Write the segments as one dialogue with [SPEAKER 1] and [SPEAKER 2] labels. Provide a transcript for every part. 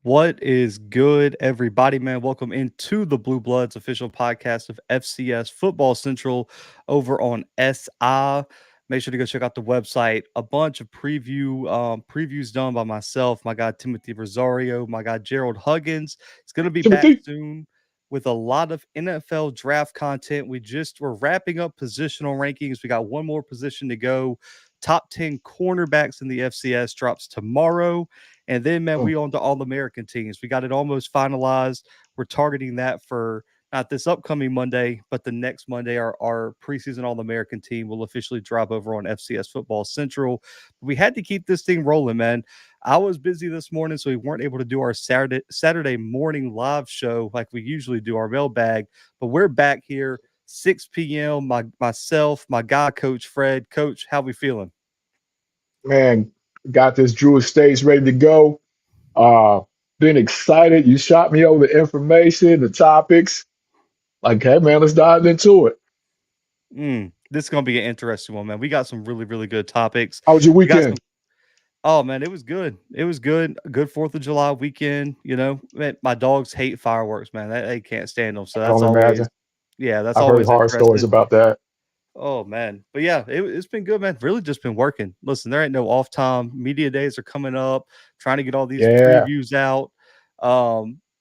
[SPEAKER 1] What is good, everybody, man? Welcome into the Bluebloods official podcast of FCS Football Central over on SI. Make sure to go check out the website. A bunch of previews done by myself, my guy Timothy Rosario, my guy Gerald Huggins. It's going to be back
[SPEAKER 2] Timothy.
[SPEAKER 1] soon with a lot of NFL draft content. We're wrapping up positional rankings. We got one more position to go. Top 10 cornerbacks in the FCS drops tomorrow. And then, man, we on to All-American teams. We got it almost finalized. We're targeting that for not this upcoming Monday, but the next Monday. Our preseason All-American team will officially drop over on FCS Football Central. We had to keep this thing rolling, man. I was busy this morning, so we weren't able to do our Saturday morning live show like we usually do, our mailbag. But we're back here, 6 p.m. Myself, my guy, Coach Fred. Coach, how we feeling?
[SPEAKER 2] Man, got this Jewish stage ready to go. Uh, been excited. You shot me over the information, the topics. Like, hey, man, let's dive into it.
[SPEAKER 1] This is gonna be an interesting one, man. We got some really, really good topics.
[SPEAKER 2] How was your
[SPEAKER 1] We got some.
[SPEAKER 2] weekend?
[SPEAKER 1] Oh man, it was good. It was good. A good 4th of July weekend. You know, man, my dogs hate fireworks, man. They can't stand them. So
[SPEAKER 2] I can
[SPEAKER 1] that's
[SPEAKER 2] only
[SPEAKER 1] always,
[SPEAKER 2] imagine.
[SPEAKER 1] yeah, that's
[SPEAKER 2] I've heard
[SPEAKER 1] always
[SPEAKER 2] horror stories
[SPEAKER 1] interesting.
[SPEAKER 2] about that.
[SPEAKER 1] Oh man, but yeah, it's been good, man. Really, just been working. Listen, there ain't no off time. Media days are coming up. Trying to get all these
[SPEAKER 2] Yeah.
[SPEAKER 1] previews out.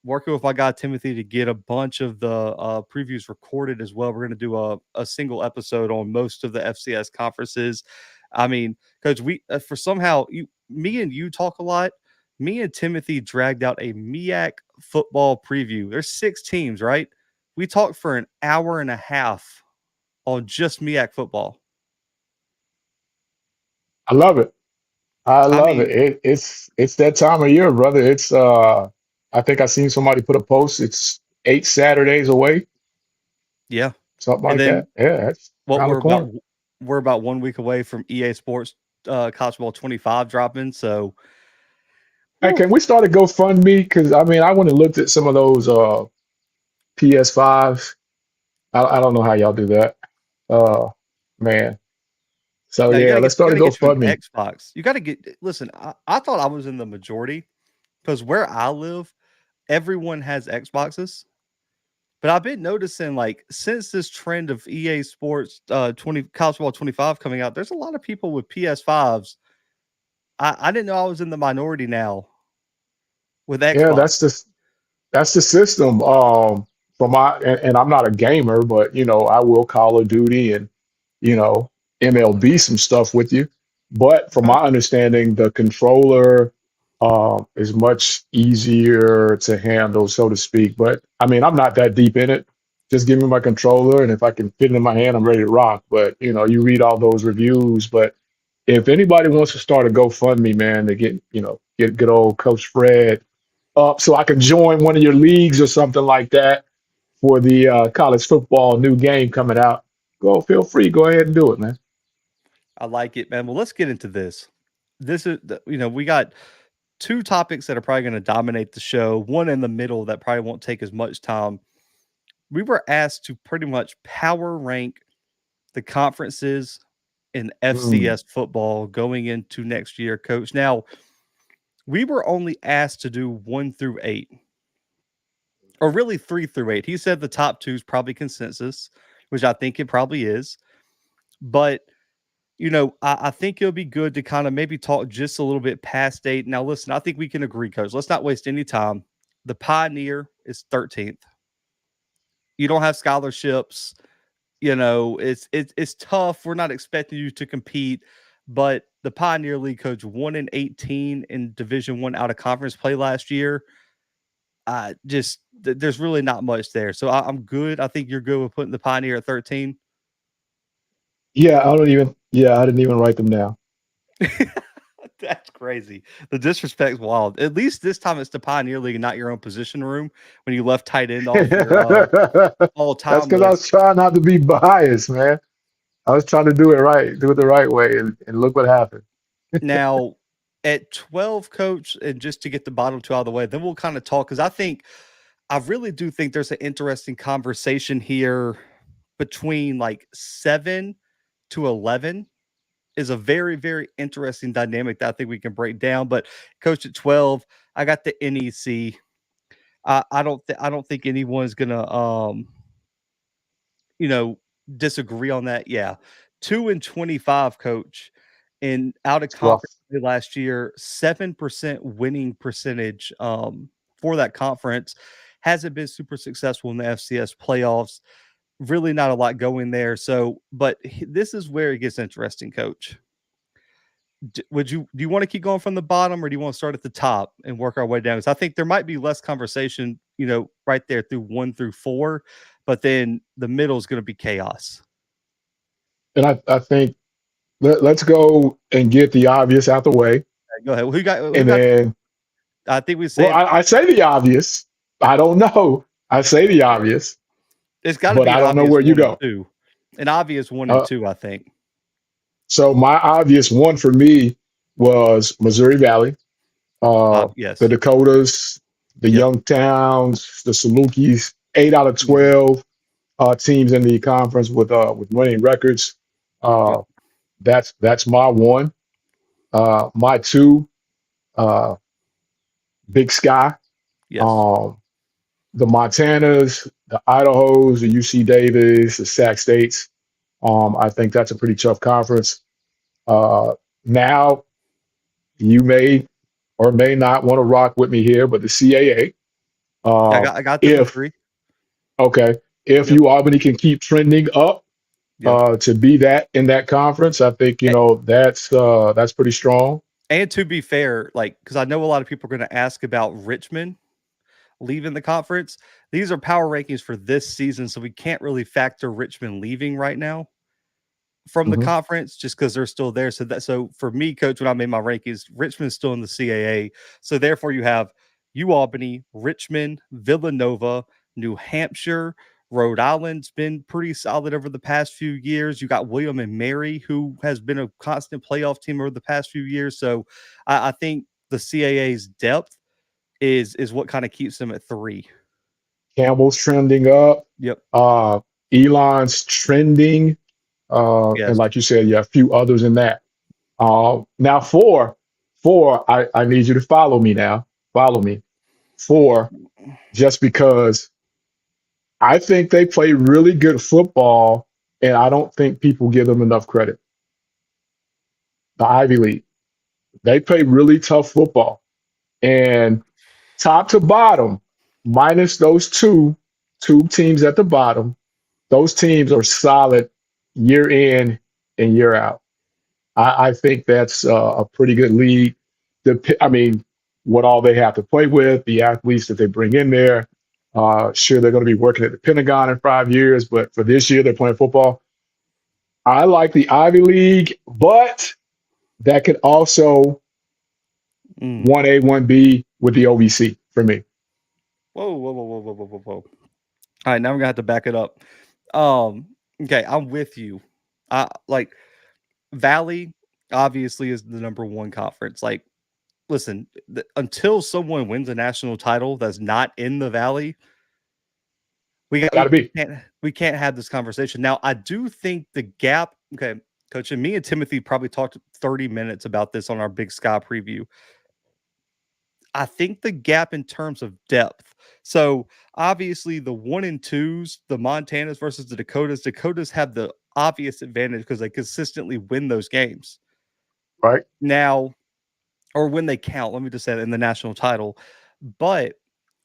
[SPEAKER 1] Working with my guy Timothy to get a bunch of the previews recorded as well. We're going to do a single episode on most of the FCS conferences. I mean, Coach, we for somehow me and you talk a lot. Me and Timothy dragged out a MEAC football preview. There's 6 teams, right? We talked for an hour and a half on just MEAC football.
[SPEAKER 2] I love it. I
[SPEAKER 1] I
[SPEAKER 2] love it.
[SPEAKER 1] mean,
[SPEAKER 2] It's that time of year, brother. I think I seen somebody put a post. It's 8 Saturdays away,
[SPEAKER 1] yeah.
[SPEAKER 2] something
[SPEAKER 1] And
[SPEAKER 2] like
[SPEAKER 1] then
[SPEAKER 2] that. Yeah, that's
[SPEAKER 1] what
[SPEAKER 2] around the corner.
[SPEAKER 1] we're about 1 week away from EA Sports College Ball 25 dropping. So,
[SPEAKER 2] Hey,
[SPEAKER 1] whew,
[SPEAKER 2] can we start a GoFundMe? Because I mean, I went and looked at some of those PS5s. I don't know how y'all do that. Uh, man. So
[SPEAKER 1] now
[SPEAKER 2] yeah, let's
[SPEAKER 1] you
[SPEAKER 2] start a
[SPEAKER 1] gotta get you an
[SPEAKER 2] GoFundMe.
[SPEAKER 1] Xbox. You gotta get listen, I thought I was in the majority because where I live, everyone has Xboxes. But I've been noticing like since this trend of EA Sports 20 College Ball 25 coming out, there's a lot of people with PS5s. I didn't know I was in the minority now with
[SPEAKER 2] Yeah,
[SPEAKER 1] Xbox.
[SPEAKER 2] that's the system. And I'm not a gamer, but I will Call of Duty and you know MLB some stuff with you. But from
[SPEAKER 1] Okay.
[SPEAKER 2] my understanding, the controller is much easier to handle, so to speak. But I mean, I'm not that deep in it. Just give me my controller, and if I can fit it in my hand, I'm ready to rock. But you read all those reviews. But if anybody wants to start a GoFundMe, man, to get good old Coach Fred up so I can join one of your leagues or something like that for the college football new game coming out, feel free, go ahead and do it, man.
[SPEAKER 1] I like it, man. Well, let's get into this. This is, we got 2 topics that are probably going to dominate the show. One in the middle that probably won't take as much time. We were asked to pretty much power rank the conferences in
[SPEAKER 2] Mm,
[SPEAKER 1] FCS football going into next year, Coach. Now, we were only asked to do 1 through 8, or really 3 through 8. He said the top 2 is probably consensus, which I think it probably is. But I think it'll be good to kind of maybe talk just a little bit past 8. Now, listen, I think we can agree, Coach. Let's not waste any time. The Pioneer is 13th. You don't have scholarships. It's tough. We're not expecting you to compete, but the Pioneer League, Coach, 1-18 in Division 1 out of conference play last year. There's really not much there. So I'm good. I think you're good with putting the Pioneer at 13.
[SPEAKER 2] I didn't even write them down.
[SPEAKER 1] That's crazy. The disrespect's wild. At least this time it's the Pioneer League and not your own position room when you left tight end off your all
[SPEAKER 2] That's
[SPEAKER 1] time
[SPEAKER 2] because I
[SPEAKER 1] list.
[SPEAKER 2] was trying not to be biased, man. I was trying to do it the right way, and look what happened.
[SPEAKER 1] Now, at 12, Coach, and just to get the bottom 2 out of the way, then we'll kind of talk because I really do think there's an interesting conversation here between like 7 to 11. is a very, very interesting dynamic that I think we can break down. But coach at 12, I got the NEC. I don't think anyone's gonna you know, disagree on that. Yeah. 2-25, coach, in out of
[SPEAKER 2] It's rough.
[SPEAKER 1] conference last year, 7% winning percentage for that conference. Hasn't been super successful in the FCS playoffs. Really not a lot going there. So, but this is where it gets interesting, coach. Do you want to keep going from the bottom, or do you want to start at the top and work our way down? Because I think there might be less conversation, right there through 1 through 4, but then the middle is going to be chaos.
[SPEAKER 2] And I think let's go and get the obvious out the way.
[SPEAKER 1] Okay, go ahead. Who
[SPEAKER 2] And
[SPEAKER 1] got?
[SPEAKER 2] then,
[SPEAKER 1] I think we
[SPEAKER 2] well,
[SPEAKER 1] said
[SPEAKER 2] I say the obvious. I don't know. I say the obvious,
[SPEAKER 1] it's got to
[SPEAKER 2] but
[SPEAKER 1] be
[SPEAKER 2] I
[SPEAKER 1] an
[SPEAKER 2] don't know
[SPEAKER 1] obvious
[SPEAKER 2] where you
[SPEAKER 1] one and
[SPEAKER 2] go.
[SPEAKER 1] two, an obvious one and
[SPEAKER 2] Uh,
[SPEAKER 1] two. I think.
[SPEAKER 2] so my obvious one for me was Missouri Valley, the
[SPEAKER 1] Yes.
[SPEAKER 2] Dakotas, the
[SPEAKER 1] Yep.
[SPEAKER 2] Youngtowns, the Salukis, 8 out of
[SPEAKER 1] Mhm.
[SPEAKER 2] 12 teams in the conference with winning records.
[SPEAKER 1] Yep.
[SPEAKER 2] Uh, that's my one. My two, uh, Big Sky,
[SPEAKER 1] Yes.
[SPEAKER 2] um, the Montanas, the Idahos, the UC Davis, the Sac States. I think that's a pretty tough conference. Uh, Now you may or may not want to rock with me here, but the CAA.
[SPEAKER 1] Yeah,
[SPEAKER 2] Uh,
[SPEAKER 1] I got them at
[SPEAKER 2] if
[SPEAKER 1] 3.
[SPEAKER 2] okay, if
[SPEAKER 1] Yep.
[SPEAKER 2] you Albany can keep trending up
[SPEAKER 1] Yep.
[SPEAKER 2] to be that in that conference, I think that's pretty strong.
[SPEAKER 1] And to be fair, like, because I know a lot of people are going to ask about Richmond leaving the conference. These are power rankings for this season, so we can't really factor Richmond leaving right now from the
[SPEAKER 2] Hmm.
[SPEAKER 1] conference just because they're still there. So for me, coach, when I made my rankings, Richmond's still in the CAA. So therefore, you have Albany, Richmond, Villanova, New Hampshire. Rhode Island's been pretty solid over the past few years. You got William and Mary, who has been a constant playoff team over the past few years. So I think the CAA's depth is what kind of keeps them at 3.
[SPEAKER 2] Campbell's trending up.
[SPEAKER 1] Yep.
[SPEAKER 2] Uh, Elon's trending. And
[SPEAKER 1] Yes.
[SPEAKER 2] like you said, yeah, a few others in that. Now four, I need you to follow me now. Follow me. Four, just because I think they play really good football, and I don't think people give them enough credit. The Ivy League, they play really tough football, and top to bottom, minus those two teams at the bottom, those teams are solid year in and year out. I think that's a pretty good league. I mean, what all they have to play with, the athletes that they bring in there. Sure, they're going to be working at the Pentagon in 5 years, but for this year, they're playing football. I like the Ivy League, but that could also
[SPEAKER 1] Mm.
[SPEAKER 2] 1A, 1B with the OVC for me.
[SPEAKER 1] Whoa, whoa, whoa, whoa, whoa, whoa, whoa, whoa. All right, now we're gonna have to back it up. Um, okay, I'm with you. I like Valley obviously is the number one conference. Like, listen, until someone wins a national title that's not in the Valley, we got
[SPEAKER 2] Got to be.
[SPEAKER 1] we can't have this conversation. Now, I do think the gap. Okay, coach, and me and Timothy probably talked 30 minutes about this on our Big Sky preview. I think the gap in terms of depth. So obviously the 1 and 2s, the Montanas versus the Dakotas. Dakotas have the obvious advantage because they consistently win those games.
[SPEAKER 2] Right?
[SPEAKER 1] Now, or when they count, let me just say that in the national title. But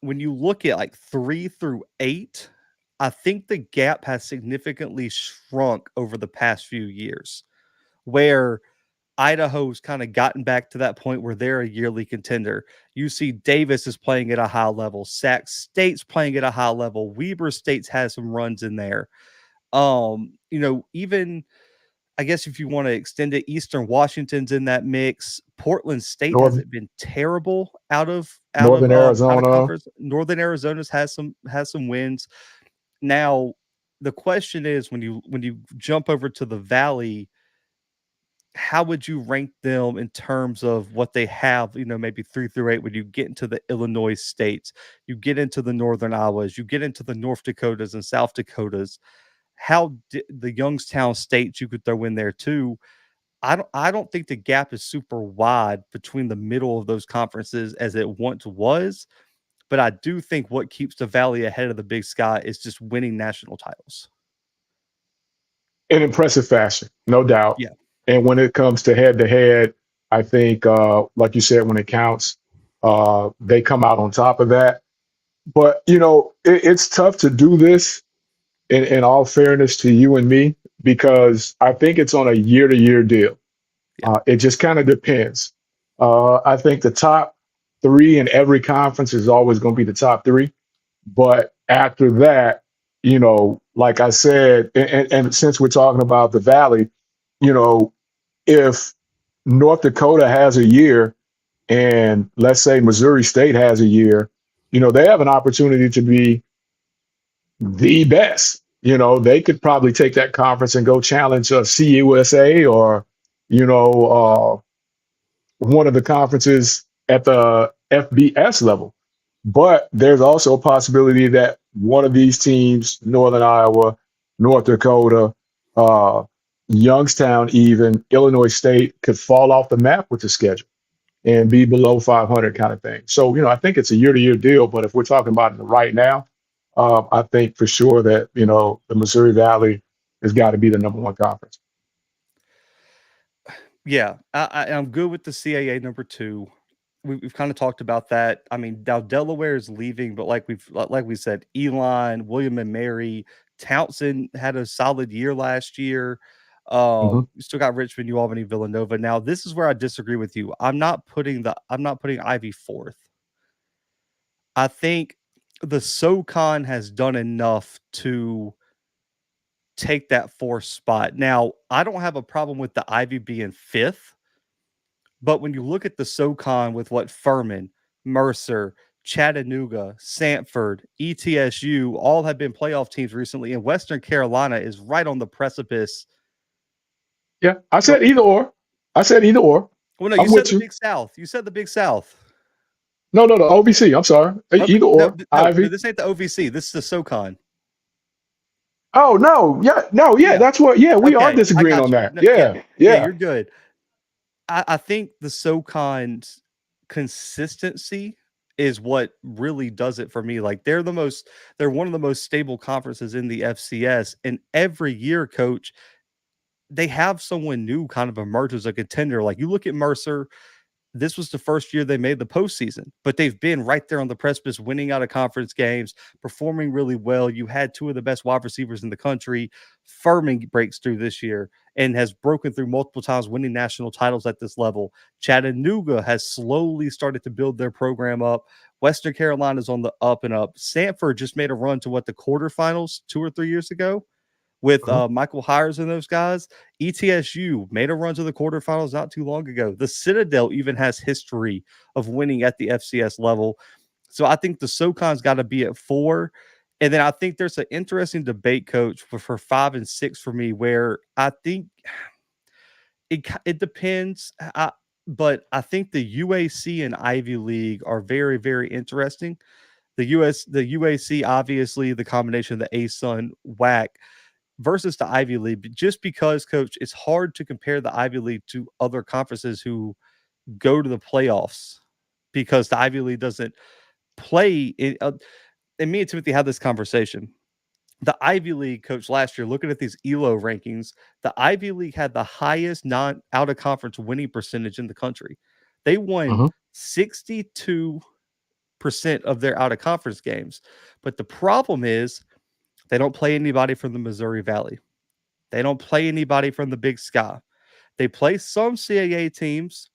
[SPEAKER 1] when you look at like 3 through 8, I think the gap has significantly shrunk over the past few years, where Idaho's kind of gotten back to that point where they're a yearly contender. UC Davis is playing at a high level. Sac State's playing at a high level. Weber State's has some runs in there. Even I guess if you want to extend it, Eastern Washington's in that mix. Portland State
[SPEAKER 2] Northern
[SPEAKER 1] hasn't been terrible
[SPEAKER 2] Northern
[SPEAKER 1] out of
[SPEAKER 2] Arizona.
[SPEAKER 1] conference. Northern Arizona's has some wins. Now, the question is when you jump over to the Valley, how would you rank them in terms of what they have, maybe 3 through 8, when you get into the Illinois states, you get into the Northern Iowas, you get into the North Dakotas and South Dakotas, the Youngstown states you could throw in there too. I don't think the gap is super wide between the middle of those conferences as it once was, but I do think what keeps the Valley ahead of the Big Sky is just winning national titles.
[SPEAKER 2] In impressive fashion, no doubt.
[SPEAKER 1] Yeah.
[SPEAKER 2] And when it comes to head to head, I think, like you said, when it counts, they come out on top of that. But it's tough to do this in all fairness to you and me because I think it's on a year to year deal.
[SPEAKER 1] Yeah.
[SPEAKER 2] It just kind of depends. I think the top three in every conference is always going to be the top three. But after that, like I said, and since we're talking about the Valley, you know, if North Dakota has a year and let's say Missouri State has a year, they have an opportunity to be the best. They could probably take that conference and go challenge CUSA or, one of the conferences at the FBS level. But there's also a possibility that one of these teams, Northern Iowa, North Dakota, uh, Youngstown, even Illinois State, could fall off the map with the schedule and be below 500 kind of thing. So, I think it's a year-to-year deal. But if we're talking about it right now, I think for sure that, the Missouri Valley has got to be the number one conference.
[SPEAKER 1] Yeah, I'm good with the CAA number 2. We've kind of talked about that. I mean, now Delaware is leaving, but like we said, Elon, William and Mary, Townsend had a solid year last year.
[SPEAKER 2] Mhm.
[SPEAKER 1] You still got Richmond, New Albany, Villanova. Now, this is where I disagree with you. I'm not putting Ivy fourth. I think the SoCon has done enough to take that fourth spot. Now, I don't have a problem with the Ivy being fifth. But when you look at the SoCon with what Furman, Mercer, Chattanooga, Sanford, ETSU all have been playoff teams recently, and Western Carolina is right on the precipice.
[SPEAKER 2] Yeah, I
[SPEAKER 1] Go,
[SPEAKER 2] said either or. I said either or.
[SPEAKER 1] well, no, you
[SPEAKER 2] I'm
[SPEAKER 1] said
[SPEAKER 2] with
[SPEAKER 1] the
[SPEAKER 2] you.
[SPEAKER 1] Big South. You said the Big South.
[SPEAKER 2] No, no, no. OVC. I'm sorry.
[SPEAKER 1] Okay,
[SPEAKER 2] Either
[SPEAKER 1] no,
[SPEAKER 2] or.
[SPEAKER 1] no,
[SPEAKER 2] Ivy.
[SPEAKER 1] this ain't the OVC. This is the SoCon.
[SPEAKER 2] Oh no, yeah, no, yeah.
[SPEAKER 1] Yeah.
[SPEAKER 2] That's what. Yeah, we are
[SPEAKER 1] Okay, I
[SPEAKER 2] disagreeing
[SPEAKER 1] got
[SPEAKER 2] on
[SPEAKER 1] you.
[SPEAKER 2] that.
[SPEAKER 1] No, yeah,
[SPEAKER 2] Yeah,
[SPEAKER 1] yeah,
[SPEAKER 2] yeah.
[SPEAKER 1] you're good. I think the SoCon's consistency is what really does it for me. Like they're one of the most stable conferences in the FCS. And every year, coach, they have someone new kind of emerge as a contender. Like you look at Mercer, this was the first year they made the postseason, but they've been right there on the precipice, winning out of conference games, performing really well. You had two of the best wide receivers in the country. Furman breaks through this year and has broken through multiple times, winning national titles at this level. Chattanooga has slowly started to build their program up. Western Carolina's on the up and up. Sanford just made a run to the quarterfinals 2 or 3 years ago with
[SPEAKER 2] Uh-huh.
[SPEAKER 1] Michael Hires and those guys. ETSU made a run to the quarterfinals not too long ago. The Citadel even has history of winning at the FCS level. So I think the SoCon's got to be at 4. And then I think there's an interesting debate, coach, for 5 and 6 for me, where I think it depends. But I think the UAC and Ivy League are very, very interesting. The UAC, obviously, the combination of the ASUN, WAC versus the Ivy League, just because, coach, it's hard to compare the Ivy League to other conferences who go to the playoffs because the Ivy League doesn't play. And me and Timothy had this conversation. The Ivy League, coach, last year, looking at these ELO rankings, the Ivy League had the highest non out of conference winning percentage in the country. They won
[SPEAKER 2] Uh-huh.
[SPEAKER 1] 62% of their out of conference games. But the problem is they don't play anybody from the Missouri Valley. They don't play anybody from the Big Sky. They play some CAA teams.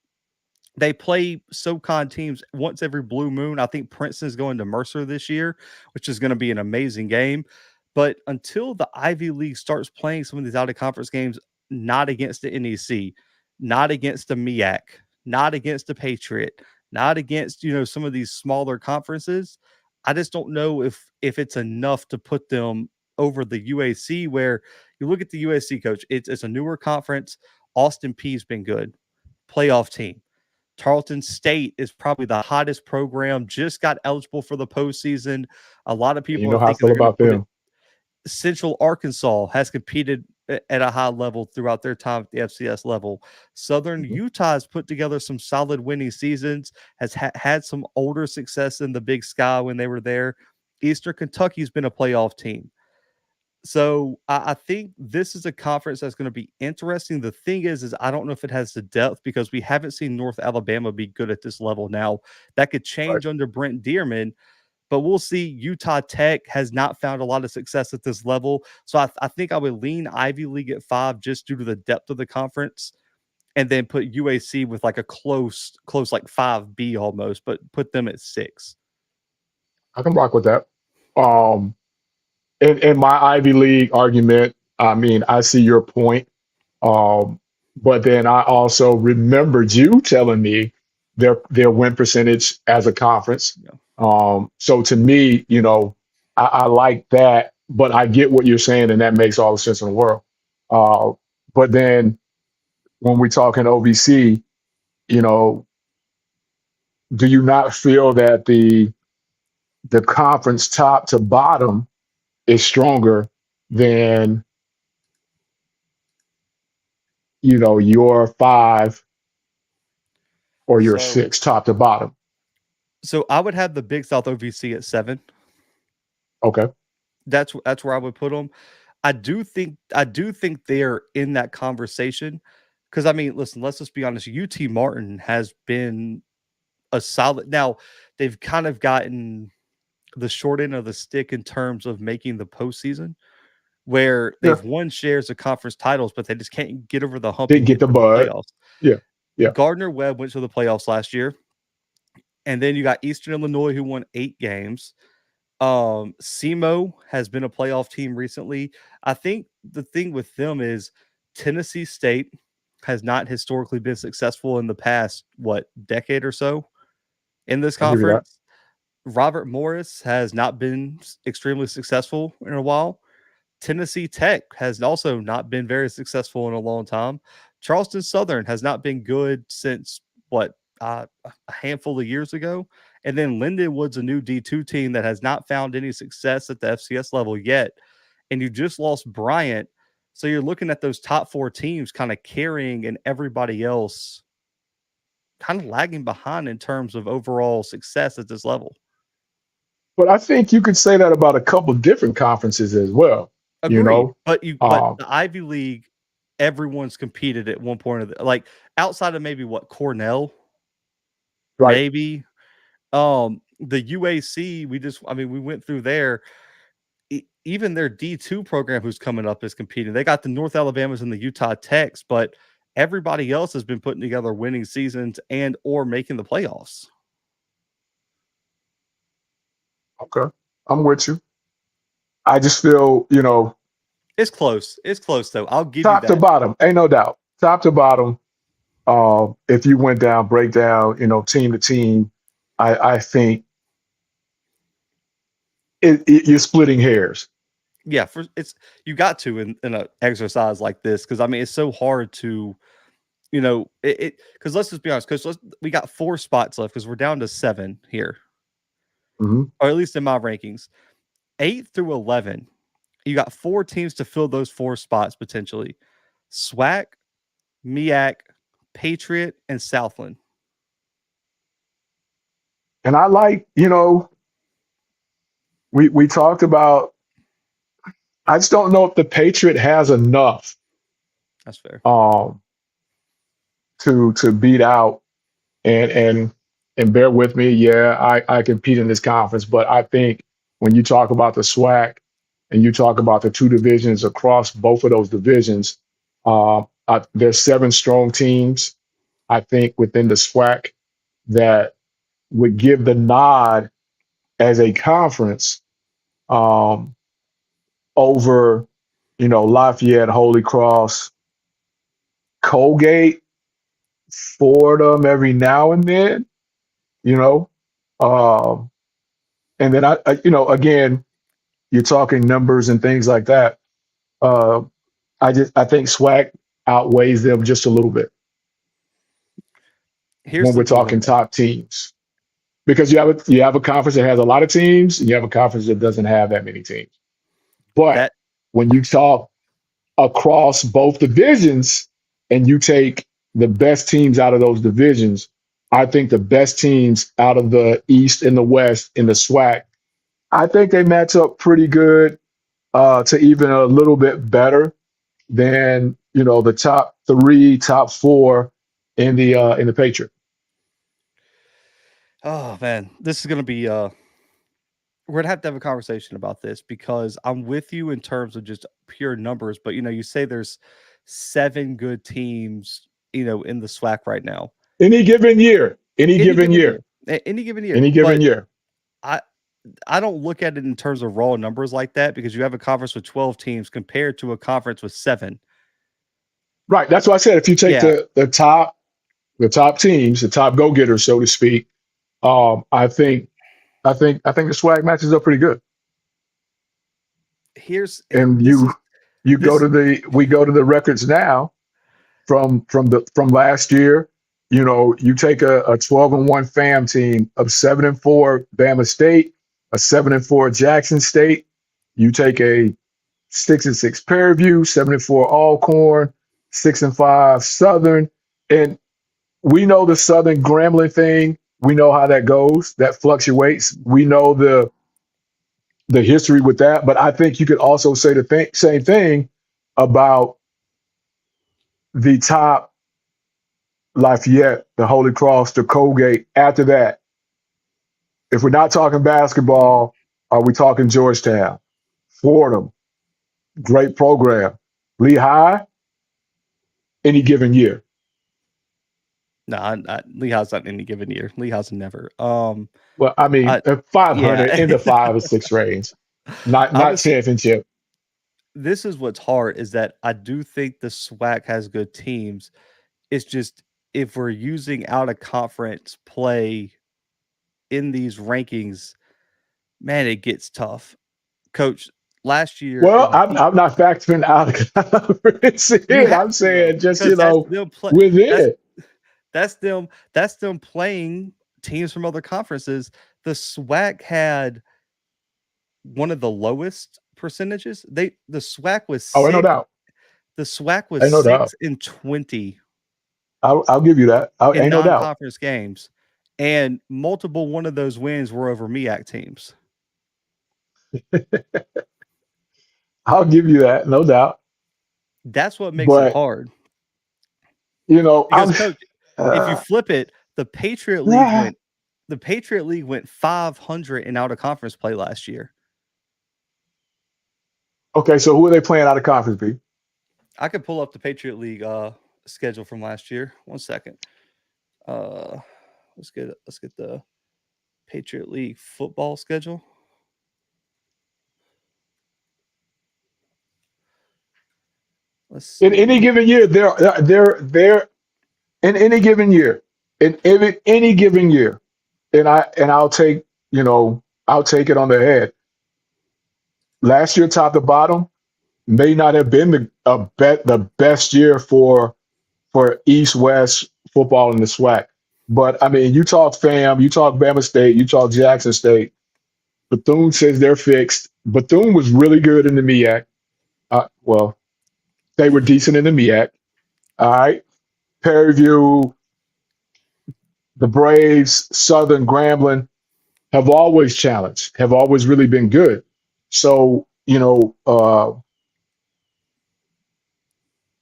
[SPEAKER 1] They play SoCon teams once every blue moon. I think Princeton's going to Mercer this year, which is going to be an amazing game. But until the Ivy League starts playing some of these out of conference games, not against the NEC, not against the MEAC, not against the Patriot, not against some of these smaller conferences, I just don't know if it's enough to put them over the UAC. Where you look at the UAC, coach, it's a newer conference. Austin Peay's been good, playoff team. Tarleton State is probably the hottest program, just got eligible for the postseason. A lot of
[SPEAKER 2] You
[SPEAKER 1] people are
[SPEAKER 2] know how I
[SPEAKER 1] thinking
[SPEAKER 2] feel
[SPEAKER 1] they're going to
[SPEAKER 2] about
[SPEAKER 1] put it.
[SPEAKER 2] them.
[SPEAKER 1] Central Arkansas has competed at a high level throughout their time at the FCS level. Southern
[SPEAKER 2] Mhm.
[SPEAKER 1] Utah has put together some solid winning seasons, has had some older success in the Big Sky when they were there. Eastern Kentucky's been a playoff team. So I think this is a conference that's going to be interesting. The thing is I don't know if it has the depth because we haven't seen North Alabama be good at this level. Now that could
[SPEAKER 2] Right.
[SPEAKER 1] change under Brent Dearman, but we'll see. Utah Tech has not found a lot of success at this level. So I think I would lean Ivy League at 5 just due to the depth of the conference, and then put UAC with like a close like 5B almost, but put them at 6.
[SPEAKER 2] I can rock with that. Um, in my Ivy League argument, I mean, I see your point. Um, but then I also remembered you telling me their win percentage as a conference.
[SPEAKER 1] Yeah.
[SPEAKER 2] So to me, I like that, but I get what you're saying, and that makes all the sense in the world. Uh, but then when we talk in OVC, you know, do you not feel that the conference top to bottom is stronger than your 5 or your
[SPEAKER 1] So
[SPEAKER 2] 6 top to bottom?
[SPEAKER 1] I would have the Big South OVC at 7.
[SPEAKER 2] Okay.
[SPEAKER 1] That's where I would put them. I do think they're in that conversation because I mean, listen, let's just be honest. UT Martin has been a solid. Now they've kind of gotten the short end of the stick in terms of making the postseason, where
[SPEAKER 2] Yeah.
[SPEAKER 1] they've won shares of conference titles, but they just can't get over the hump
[SPEAKER 2] Didn't
[SPEAKER 1] and
[SPEAKER 2] get
[SPEAKER 1] get
[SPEAKER 2] the
[SPEAKER 1] to the
[SPEAKER 2] bud.
[SPEAKER 1] playoffs.
[SPEAKER 2] Yeah. Yeah.
[SPEAKER 1] Gardner Webb went to the playoffs last year, and then you got Eastern Illinois who won 8 games. SEMO has been a playoff team recently. I think the thing with them is Tennessee State has not historically been successful in the past, decade or so in this
[SPEAKER 2] I'll give you that.
[SPEAKER 1] conference. Robert Morris has not been extremely successful in a while. Tennessee Tech has also not been very successful in a long time. Charleston Southern has not been good since a handful of years ago. And then Lindenwood's a new D2 team that has not found any success at the FCS level yet. And you just lost Bryant. So you're looking at those top 4 teams kind of carrying and everybody else kind of lagging behind in terms of overall success at this level.
[SPEAKER 2] But I think you could say that about a couple different conferences as well. You
[SPEAKER 1] Agreed.
[SPEAKER 2] know,
[SPEAKER 1] But
[SPEAKER 2] um,
[SPEAKER 1] the Ivy League, everyone's competed at one point like outside of maybe Cornell,
[SPEAKER 2] right?
[SPEAKER 1] maybe. The UAC, we went through there. Even their D2 program who's coming up is competing. They got the North Alabamas and the Utah Techs, but everybody else has been putting together winning seasons and or making the playoffs.
[SPEAKER 2] Okay, I'm with you. I just feel,
[SPEAKER 1] It's close. It's close though. I'll give you
[SPEAKER 2] top to
[SPEAKER 1] that.
[SPEAKER 2] bottom, ain't no doubt. Top to bottom. If you went down, break down, team to team, I think you're splitting hairs.
[SPEAKER 1] Yeah, you got to in an exercise like this because I mean it's so hard to because let's just be honest because we got 4 spots left because we're down to 7 here,
[SPEAKER 2] Hmm.
[SPEAKER 1] or at least in my rankings. 8 through 11, you got 4 teams to fill those 4 spots potentially: SWAC, MEAC, Patriot, and Southland.
[SPEAKER 2] And I like, we talked about. I just don't know if the Patriot has enough
[SPEAKER 1] That's fair.
[SPEAKER 2] um, to beat out and bear with me. Yeah, I compete in this conference, but I think when you talk about the SWAC and you talk about the 2 divisions across both of those divisions, there's 7 strong teams. I think within the SWAC that would give the nod as a conference um, over, Lafayette, Holy Cross, Colgate, Fordham every now and then, you know. Um, and then again, you're talking numbers and things like that. Uh, I think SWAC outweighs them just a little bit
[SPEAKER 1] Here's
[SPEAKER 2] when
[SPEAKER 1] the
[SPEAKER 2] we're
[SPEAKER 1] deal,
[SPEAKER 2] talking
[SPEAKER 1] though.
[SPEAKER 2] top teams. Because you have a conference that has a lot of teams, and you have a conference that doesn't have that many teams. But
[SPEAKER 1] That
[SPEAKER 2] when you talk across both divisions and you take the best teams out of those divisions, I think the best teams out of the East and the West in the SWAC, I think they match up pretty good to even a little bit better than the top three, top four in the Patriot.
[SPEAKER 1] Oh man, this is gonna be we're gonna have to have a conversation about this because I'm with you in terms of just pure numbers, but you say there's 7 good teams, in the SWAC right now.
[SPEAKER 2] Any given year, any
[SPEAKER 1] Any
[SPEAKER 2] given
[SPEAKER 1] given
[SPEAKER 2] year,
[SPEAKER 1] year. Any given year.
[SPEAKER 2] any given
[SPEAKER 1] But
[SPEAKER 2] year.
[SPEAKER 1] I I don't look at it in terms of raw numbers like that because you have a conference with 12 teams compared to a conference with 7.
[SPEAKER 2] Right. That's why I said if you take
[SPEAKER 1] Yeah.
[SPEAKER 2] the top teams, the top go getters, so to speak, I think the swag matches up pretty good.
[SPEAKER 1] Here's
[SPEAKER 2] And
[SPEAKER 1] this is
[SPEAKER 2] you go
[SPEAKER 1] this
[SPEAKER 2] to the records now from last year. You take a 12-1 FAM team of 7-4 Bama State, a 7-4 Jackson State. You take a 6-6 Prairie View, 7-4 Alcorn, 6-5 Southern, and we know the Southern Grambling thing. We know how that goes. That fluctuates. We know the history with that. But I think you could also say the same thing about the top Lafayette, the Holy Cross, the Colgate. After that, if we're not talking basketball, are we talking Georgetown, Fordham? Great program. Lehigh, any given year.
[SPEAKER 1] no, Lehigh's not any given year. Lehigh's never.
[SPEAKER 2] Well, I mean,
[SPEAKER 1] I
[SPEAKER 2] 500
[SPEAKER 1] yeah.
[SPEAKER 2] in the 5 or 6 range, not
[SPEAKER 1] I
[SPEAKER 2] not
[SPEAKER 1] was
[SPEAKER 2] championship.
[SPEAKER 1] This is what's hard is that I do think the SWAC has good teams. It's just if we're using out of conference play in these rankings, man, it gets tough. Coach, last year
[SPEAKER 2] Well,
[SPEAKER 1] the Heat,
[SPEAKER 2] I'm not factoring out of conference
[SPEAKER 1] you
[SPEAKER 2] in.
[SPEAKER 1] have
[SPEAKER 2] I'm
[SPEAKER 1] to though,
[SPEAKER 2] saying just
[SPEAKER 1] because that's
[SPEAKER 2] within.
[SPEAKER 1] that's them playing teams from other conferences. The SWAC had one of the lowest percentages. The SWAC was
[SPEAKER 2] Oh, ain't no
[SPEAKER 1] 6.
[SPEAKER 2] doubt.
[SPEAKER 1] The SWAC was
[SPEAKER 2] Ain't no doubt.
[SPEAKER 1] 6-20
[SPEAKER 2] I'll give you that.
[SPEAKER 1] in
[SPEAKER 2] Ain't no doubt.
[SPEAKER 1] non-conference games, and multiple one of those wins were over MEAC teams.
[SPEAKER 2] I'll give you that. No doubt.
[SPEAKER 1] That's what makes it
[SPEAKER 2] But
[SPEAKER 1] hard because,
[SPEAKER 2] I'm.
[SPEAKER 1] coach, if you
[SPEAKER 2] Uh,
[SPEAKER 1] flip it, the Patriot League went 500 in out of conference play last year.
[SPEAKER 2] okay, so who are they playing out of conference? B.
[SPEAKER 1] I could pull up the Patriot League schedule from last year. One second. Uh, let's get the Patriot League football schedule. Let's
[SPEAKER 2] In any
[SPEAKER 1] see.
[SPEAKER 2] given year, they're in any given year, in any given year, I'll take I'll take it on the head. Last year, top to bottom, may not have been the best year for East West football in the SWAC. But I mean, you talk FAM, you talk Bama State, you talk Jackson State. Bethune says they're fixed. Bethune was really good in the MEAC. Well, they were decent in the MEAC. All right. Prairie View, the Braves, Southern Grambling have always challenged, have always really been good. So,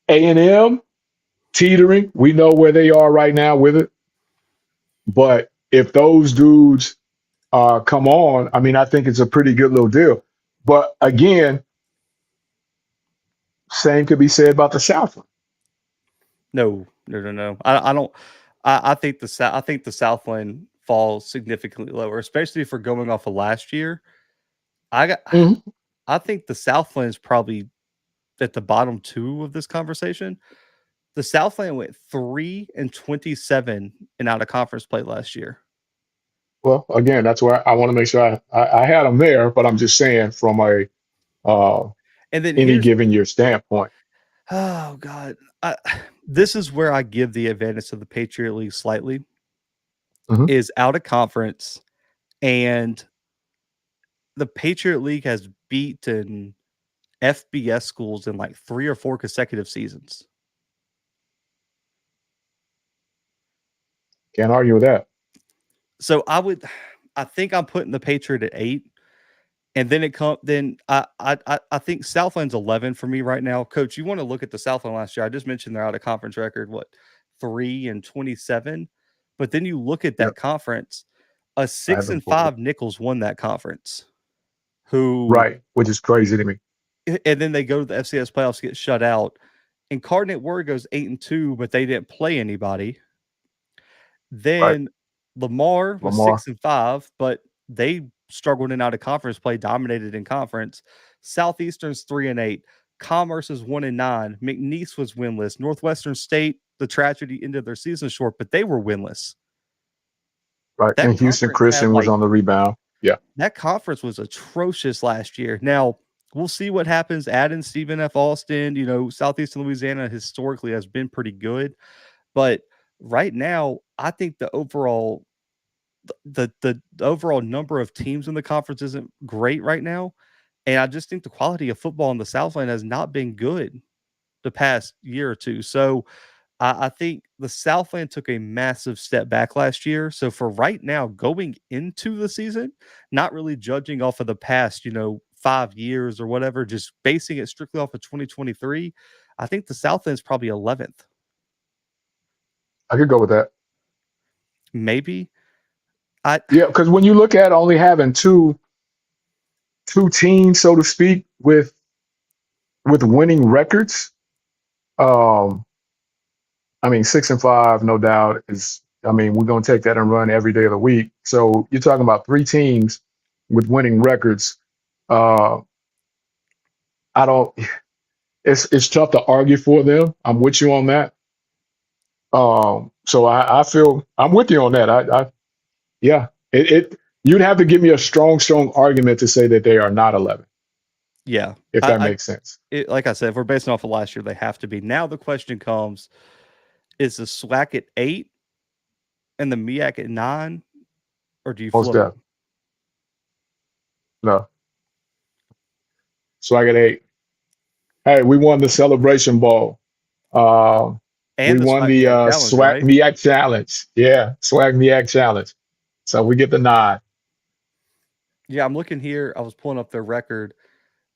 [SPEAKER 2] A&M teetering, we know where they are right now with it. But if those dudes come on, I mean, I think it's a pretty good little deal. But again, same could be said about the South.
[SPEAKER 1] No, no, no, no. I don't. I think the South. I think the Southland falls significantly lower, especially if we're going off of last year. I got.
[SPEAKER 2] Mhm.
[SPEAKER 1] I think the Southland's probably at the bottom 2 of this conversation. The Southland went 3-27 in out of conference play last year.
[SPEAKER 2] Well, again, that's where I want to make sure I had them there, but I'm just saying from a uh,
[SPEAKER 1] And then
[SPEAKER 2] any
[SPEAKER 1] here's
[SPEAKER 2] given year standpoint.
[SPEAKER 1] oh god, this is where I give the advantage to the Patriot League slightly
[SPEAKER 2] Mhm.
[SPEAKER 1] is out of conference, and the Patriot League has beaten FBS schools in like 3 or 4 consecutive seasons.
[SPEAKER 2] Can't argue with that.
[SPEAKER 1] So I think I'm putting the Patriot at 8. And then I think Southland's 11 for me right now. Coach, you want to look at the Southland last year. I just mentioned they're out of conference record, 3-27. But then you look at
[SPEAKER 2] Yep.
[SPEAKER 1] that conference, a
[SPEAKER 2] I have them
[SPEAKER 1] 6-5 Nichols won that conference.
[SPEAKER 2] Right, which is crazy to me.
[SPEAKER 1] And then they go to the FCS playoffs, get shut out. Incarnate Word goes 8-2, but they didn't play anybody.
[SPEAKER 2] Right.
[SPEAKER 1] Then Lamar was
[SPEAKER 2] Lamar.
[SPEAKER 1] 6-5, but they struggled in out of conference play, dominated in conference. Southeastern's 3-8. Commerce is 1-9. McNeese was winless. Northwestern State, the tragedy ended their season short, but they were winless.
[SPEAKER 2] Right.
[SPEAKER 1] That
[SPEAKER 2] And Houston
[SPEAKER 1] conference had
[SPEAKER 2] Christian was on the rebound. Yeah.
[SPEAKER 1] that conference was atrocious last year. Now we'll see what happens. Adding Stephen F. Austin, Southeastern Louisiana historically has been pretty good, but right now I think the overall number of teams in the conference isn't great right now. And I just think the quality of football in the Southland has not been good the past year or two. So I think the Southland took a massive step back last year. So for right now, going into the season, not really judging off of the past, 5 years or whatever, just basing it strictly off of 2023, I think the Southland's probably 11th.
[SPEAKER 2] I could go with that.
[SPEAKER 1] Maybe.
[SPEAKER 2] Yeah, because when you look at only having two teams, so to speak, with winning records, I mean 6-5, no doubt is. I mean, we're gonna take that and run every day of the week. So you're talking about 3 teams with winning records. I don't. It's tough to argue for them. I'm with you on that. So I feel I'm with you on that. Yeah. You'd have to give me a strong argument to say that they are not 11.
[SPEAKER 1] Yeah.
[SPEAKER 2] If that makes sense.
[SPEAKER 1] Like I said, if we're basing off of last year, they have to be. Now the question comes, is the SWAC at 8 and the MEAC at 9, or do you
[SPEAKER 2] Most
[SPEAKER 1] flip?
[SPEAKER 2] definitely. No. SWAC at 8. Hey, we won the Celebration Bowl. We won the SWAC MEAC Challenge. Yeah, SWAC MEAC Challenge. So we get the nod.
[SPEAKER 1] Yeah, I'm looking here. I was pulling up their record.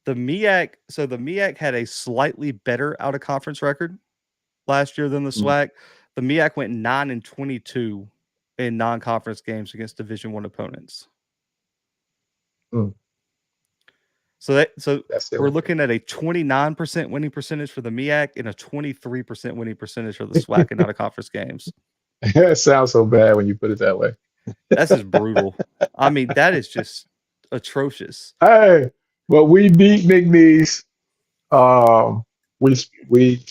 [SPEAKER 1] The MEAC had a slightly better out of conference record last year than the SWAC. The MEAC went 9-22 in non-conference games against Division I opponents. So we're looking at a 29% winning percentage for the MEAC and a 23% winning percentage for the SWAC in out of conference games.
[SPEAKER 2] That sounds so bad when you put it that way.
[SPEAKER 1] That's just brutal. I mean, that is just atrocious.
[SPEAKER 2] Hey, but we beat McNeese. We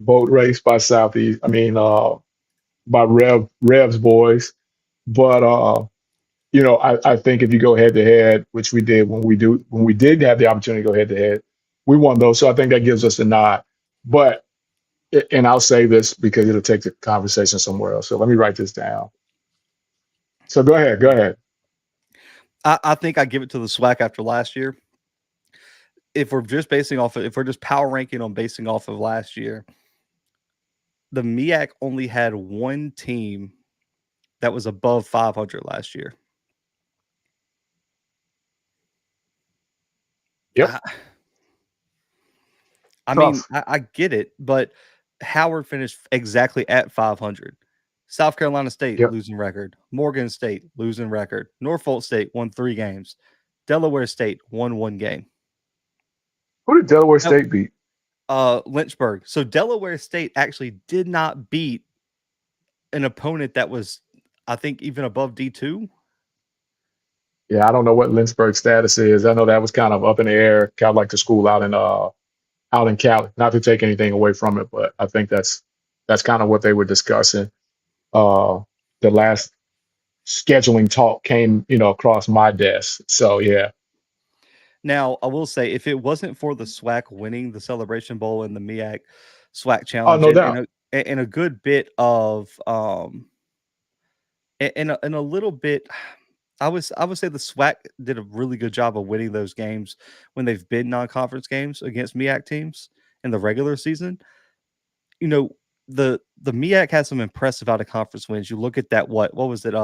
[SPEAKER 2] boat race by Southeast. I mean, by Rev's boys. But I think if you go head to head, which we did when we did have the opportunity to go head to head, we won those. So I think that gives us a nod. But and I'll say this because it'll take the conversation somewhere else. So let me write this down. So go ahead.
[SPEAKER 1] I think I give it to the SWAC after last year. If we're just power ranking on basing off of last year, the MEAC only had one team that was above 500 last year.
[SPEAKER 2] Yep.
[SPEAKER 1] I mean, I get it, but Howard finished exactly at 500. South Carolina State, losing record. Morgan State, losing record. Norfolk State won 3 games. Delaware State won 1 game.
[SPEAKER 2] Who did Delaware State beat?
[SPEAKER 1] Lynchburg. So Delaware State actually did not beat an opponent that was, I think, even above D2.
[SPEAKER 2] Yeah, I don't know what Lynchburg's status is. I know that was kind of up in the air, kind of like the school out in Cali. Not to take anything away from it, but I think that's kind of what they were discussing. The last scheduling talk came, across my desk. So yeah.
[SPEAKER 1] Now, I will say, if it wasn't for the SWAC winning the Celebration Bowl and the MEAC SWAC Challenge,
[SPEAKER 2] no doubt.
[SPEAKER 1] And a good bit of, and a little bit, I would say the SWAC did a really good job of winning those games when they've been non-conference games against MEAC teams in the regular season. You know, the MEAC has some impressive out of conference wins. You look at that, what was it?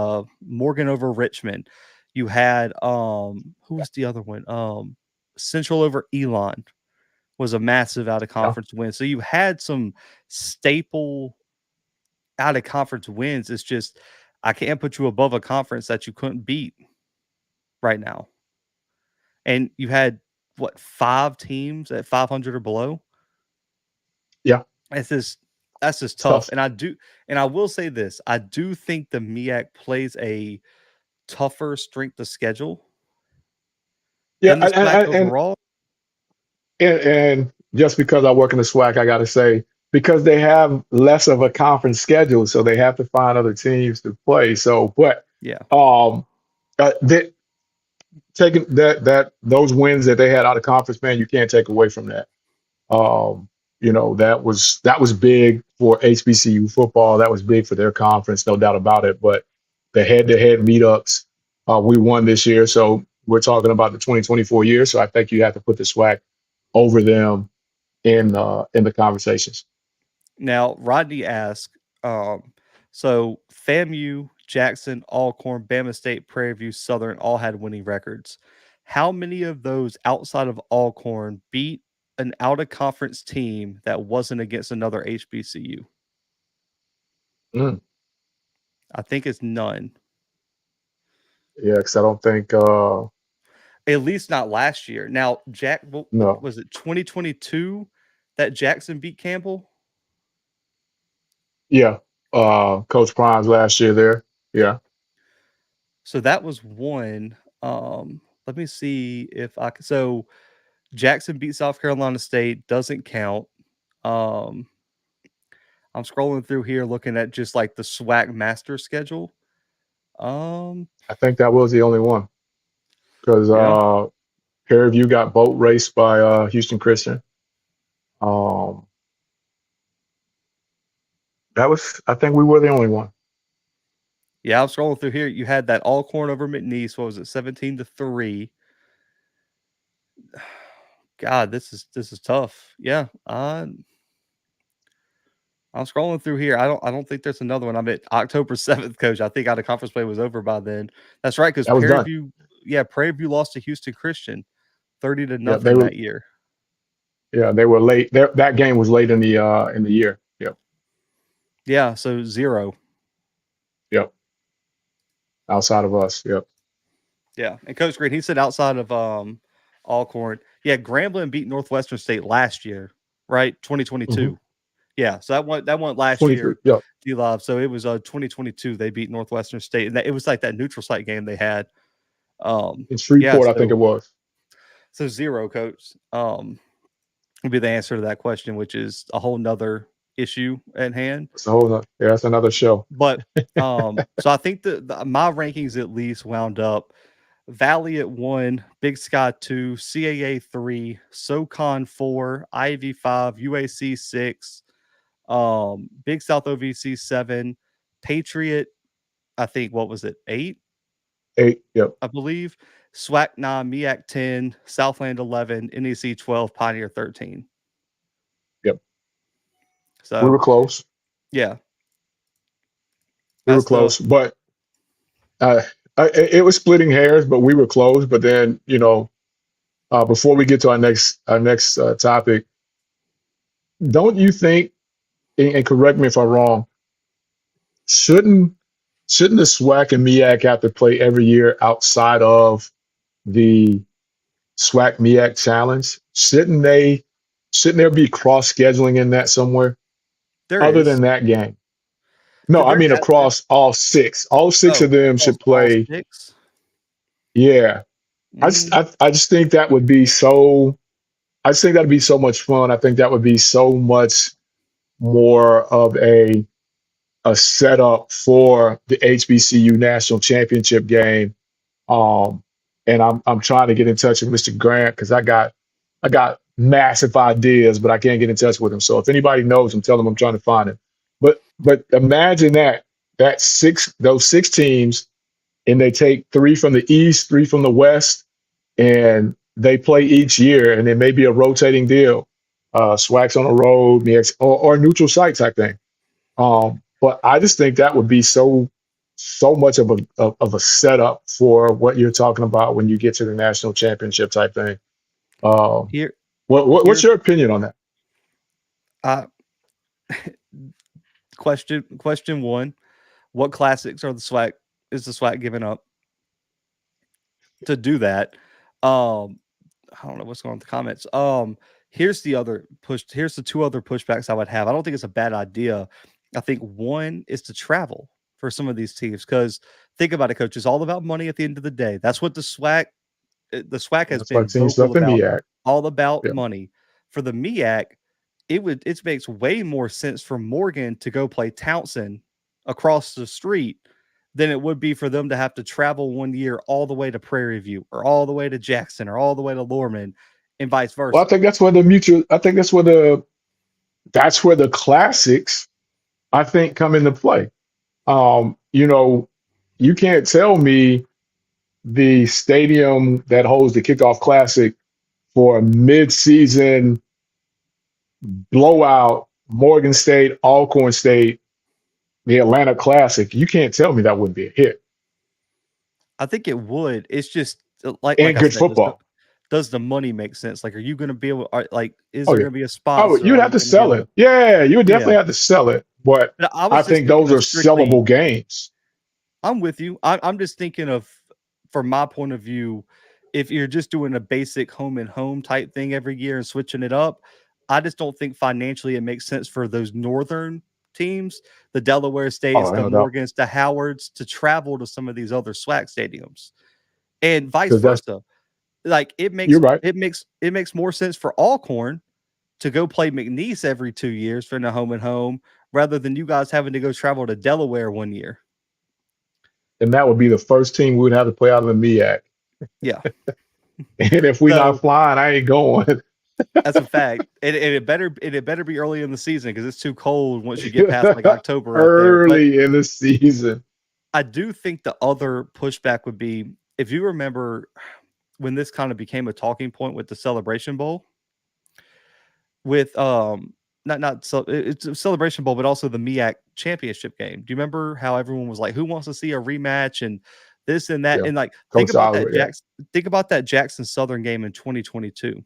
[SPEAKER 1] Morgan over Richmond. You had who was the other one? Central over Elon was a massive out of
[SPEAKER 2] Yeah,
[SPEAKER 1] conference win. So you had some staple out of conference wins. It's just I can't put you above a conference that you couldn't beat right now. And you had what, 5 teams at 500 or below?
[SPEAKER 2] yeah,
[SPEAKER 1] That's just that's just
[SPEAKER 2] it's
[SPEAKER 1] tough.
[SPEAKER 2] tough.
[SPEAKER 1] And I will say this, I do think the MEAC plays a tougher strength of schedule
[SPEAKER 2] Yeah,
[SPEAKER 1] than the SWAC overall.
[SPEAKER 2] and just because I work in the SWAC, I got to say because they have less of a conference schedule, so they have to find other teams to play. So, but
[SPEAKER 1] Yeah.
[SPEAKER 2] um, they, taking those wins that they had out of conference, man, you can't take away from that. Um, that was big for HBCU football. That was big for their conference, no doubt about it. But the head-to-head meetups, we won this year, so we're talking about the 2024 year. So I think you have to put the SWAC over them in the conversations.
[SPEAKER 1] Now, Rodney asked, so FAMU, Jackson, Alcorn, Bama State, Prairie View, Southern all had winning records. How many of those outside of Alcorn beat an out of conference team that wasn't against another HBCU?
[SPEAKER 2] Mm,
[SPEAKER 1] I think it's none.
[SPEAKER 2] yeah, because I don't think
[SPEAKER 1] At least not last year. Now,
[SPEAKER 2] no,
[SPEAKER 1] was it 2022 that Jackson beat Campbell?
[SPEAKER 2] yeah, Coach Prime's last year there, yeah,
[SPEAKER 1] So that was one. Let me see if I can. So Jackson beat South Carolina State, doesn't count. Um, I'm scrolling through here looking at just like the SWAC master schedule. Um,
[SPEAKER 2] I think that was the only one because
[SPEAKER 1] yeah,
[SPEAKER 2] Prairie View got boat raced by Houston Christian. Um, I think we were the only one.
[SPEAKER 1] yeah. I'm scrolling through here. You had that Alcorn over McNeese. What was it, 17-3? God, this is tough. Yeah, I'm scrolling through here. I don't think there's another one. I'm at October 7th, coach. I think out of conference play was over by then. That's right, because
[SPEAKER 2] That was
[SPEAKER 1] Prairie
[SPEAKER 2] done.
[SPEAKER 1] View, yeah, Prairie View lost to Houston Christian 30 to
[SPEAKER 2] Yeah, they
[SPEAKER 1] nothing
[SPEAKER 2] were.
[SPEAKER 1] that year.
[SPEAKER 2] Yeah, they were late. That game was late in the year. Yep,
[SPEAKER 1] Yeah, so 0.
[SPEAKER 2] yep. Outside of us. Yep.
[SPEAKER 1] Yeah. And Coach Green, he said outside of Alcorn, yeah, Grambling beat Northwestern State last year, right?
[SPEAKER 2] Mm-hmm.
[SPEAKER 1] 2022. Yeah, so that went last
[SPEAKER 2] 23.
[SPEAKER 1] year,
[SPEAKER 2] Yep.
[SPEAKER 1] D-Live. So it was 2022 they beat Northwestern State. And it was like that neutral site game they had.
[SPEAKER 2] In
[SPEAKER 1] Yeah,
[SPEAKER 2] Shreveport, I think it was.
[SPEAKER 1] so 0, coach. Would be the answer to that question, which is a whole nother issue at hand.
[SPEAKER 2] It's a whole nother, yeah, that's another show.
[SPEAKER 1] But so I think my rankings at least wound up Valley at 1, Big Sky 2, CAA 3, SoCon 4, Ivy 5, UAC 6, Big South OVC 7, Patriot, I think, what was it, 8,
[SPEAKER 2] 8. Yep.
[SPEAKER 1] I believe, SWAC 9, MEAC 10, Southland 11, NEC 12, Pioneer 13.
[SPEAKER 2] Yep. We
[SPEAKER 1] So,
[SPEAKER 2] were close.
[SPEAKER 1] yeah,
[SPEAKER 2] We were
[SPEAKER 1] that's the
[SPEAKER 2] close, but uh, it was splitting hairs. But we were close. But then before we get to our next topic, don't you think? And correct me if I'm wrong. Shouldn't shouldn't the SWAC and MEAC have to play every year outside of the SWAC MEAC challenge? Shouldn't there be cross scheduling in that somewhere
[SPEAKER 1] there
[SPEAKER 2] other
[SPEAKER 1] is.
[SPEAKER 2] than that game? No, I
[SPEAKER 1] There
[SPEAKER 2] mean
[SPEAKER 1] has been.
[SPEAKER 2] across all six. All six
[SPEAKER 1] Oh,
[SPEAKER 2] of them
[SPEAKER 1] across
[SPEAKER 2] should
[SPEAKER 1] all
[SPEAKER 2] play.
[SPEAKER 1] 6?
[SPEAKER 2] Yeah. I just
[SPEAKER 1] Mm,
[SPEAKER 2] I just think that would be so I just think that'd be so much fun. I think that would be so much more of a setup for the HBCU national championship game. Um, and I'm trying to get in touch with Mr. Grant because I got massive ideas, but I can't get in touch with him. So if anybody knows him, tell him I'm trying to find him. But imagine those 6 teams and they take 3 from the East, 3 from the West, and they play each year, and it may be a rotating deal. SWAC's on the road, or neutral site type thing. But I just think that would be so much of a setup for what you're talking about when you get to the national championship type thing. Um,
[SPEAKER 1] Here,
[SPEAKER 2] what's
[SPEAKER 1] here's
[SPEAKER 2] your opinion on that?
[SPEAKER 1] uh, question one: what classics are the SWAC is the SWAC giving up to do that? Um, I don't know what's going on with the comments. Here's the two other pushbacks I would have. I don't think it's a bad idea. I think one is to travel for some of these teams because think about it, coach. It's all about money at the end of the day. That's what the SWAC has
[SPEAKER 2] That's why
[SPEAKER 1] been
[SPEAKER 2] teams
[SPEAKER 1] vocal
[SPEAKER 2] stuff in
[SPEAKER 1] about.
[SPEAKER 2] MEAC.
[SPEAKER 1] All about
[SPEAKER 2] Yeah.
[SPEAKER 1] money. For the MEAC, it makes way more sense for Morgan to go play Townsend across the street than it would be for them to have to travel 1 year all the way to Prairie View or all the way to Jackson or all the way to Lorman and vice
[SPEAKER 2] Well, I
[SPEAKER 1] versa.
[SPEAKER 2] think I think that's where the classics, I think, come into play. You know, you can't tell me the stadium that holds the kickoff classic for a mid-season blowout, Morgan State, Alcorn State, the Atlanta Classic. You can't tell me that wouldn't be a hit.
[SPEAKER 1] I think it would. It's just like
[SPEAKER 2] And
[SPEAKER 1] I
[SPEAKER 2] good
[SPEAKER 1] said,
[SPEAKER 2] football.
[SPEAKER 1] does the money make sense? Like, are you going to be able? Is
[SPEAKER 2] Oh
[SPEAKER 1] there
[SPEAKER 2] yeah.
[SPEAKER 1] going to be a
[SPEAKER 2] Oh,
[SPEAKER 1] sponsor?
[SPEAKER 2] you'd
[SPEAKER 1] Are
[SPEAKER 2] have
[SPEAKER 1] you
[SPEAKER 2] to
[SPEAKER 1] going to be
[SPEAKER 2] sell
[SPEAKER 1] able
[SPEAKER 2] it.
[SPEAKER 1] to?
[SPEAKER 2] Yeah, you would
[SPEAKER 1] Yeah,
[SPEAKER 2] definitely have to sell it. But
[SPEAKER 1] but I
[SPEAKER 2] I
[SPEAKER 1] was just
[SPEAKER 2] think
[SPEAKER 1] thinking
[SPEAKER 2] those
[SPEAKER 1] of
[SPEAKER 2] are
[SPEAKER 1] strictly.
[SPEAKER 2] sellable games.
[SPEAKER 1] I'm with you. I'm just thinking of, from my point of view, if you're just doing a basic home and home type thing every year and switching it up, I just don't think financially it makes sense for those northern teams, the Delaware States,
[SPEAKER 2] Oh,
[SPEAKER 1] the
[SPEAKER 2] no doubt.
[SPEAKER 1] Morgans, the Howards, to travel to some of these other SWAC stadiums, and vice
[SPEAKER 2] Because
[SPEAKER 1] versa. Like
[SPEAKER 2] you're right.
[SPEAKER 1] it makes more sense for Alcorn to go play McNeese every 2 years for the home and home rather than you guys having to go travel to Delaware 1 year.
[SPEAKER 2] And that would be the first team we would have to play out of the MEAC.
[SPEAKER 1] Yeah.
[SPEAKER 2] And if we're not
[SPEAKER 1] So
[SPEAKER 2] flying, I ain't going.
[SPEAKER 1] that's a fact. And it better be early in the season because it's too cold once you get past like October up there. But
[SPEAKER 2] Early in the season.
[SPEAKER 1] I do think the other pushback would be if you remember when this kind of became a talking point with the Celebration Bowl, with not so it's a Celebration Bowl, but also the MEAC championship game. Do you remember how everyone was like, who wants to see a rematch and this and that?
[SPEAKER 2] Yeah.
[SPEAKER 1] And like
[SPEAKER 2] Coach Oliver, yeah.
[SPEAKER 1] think about that Jackson Southern game in 2022.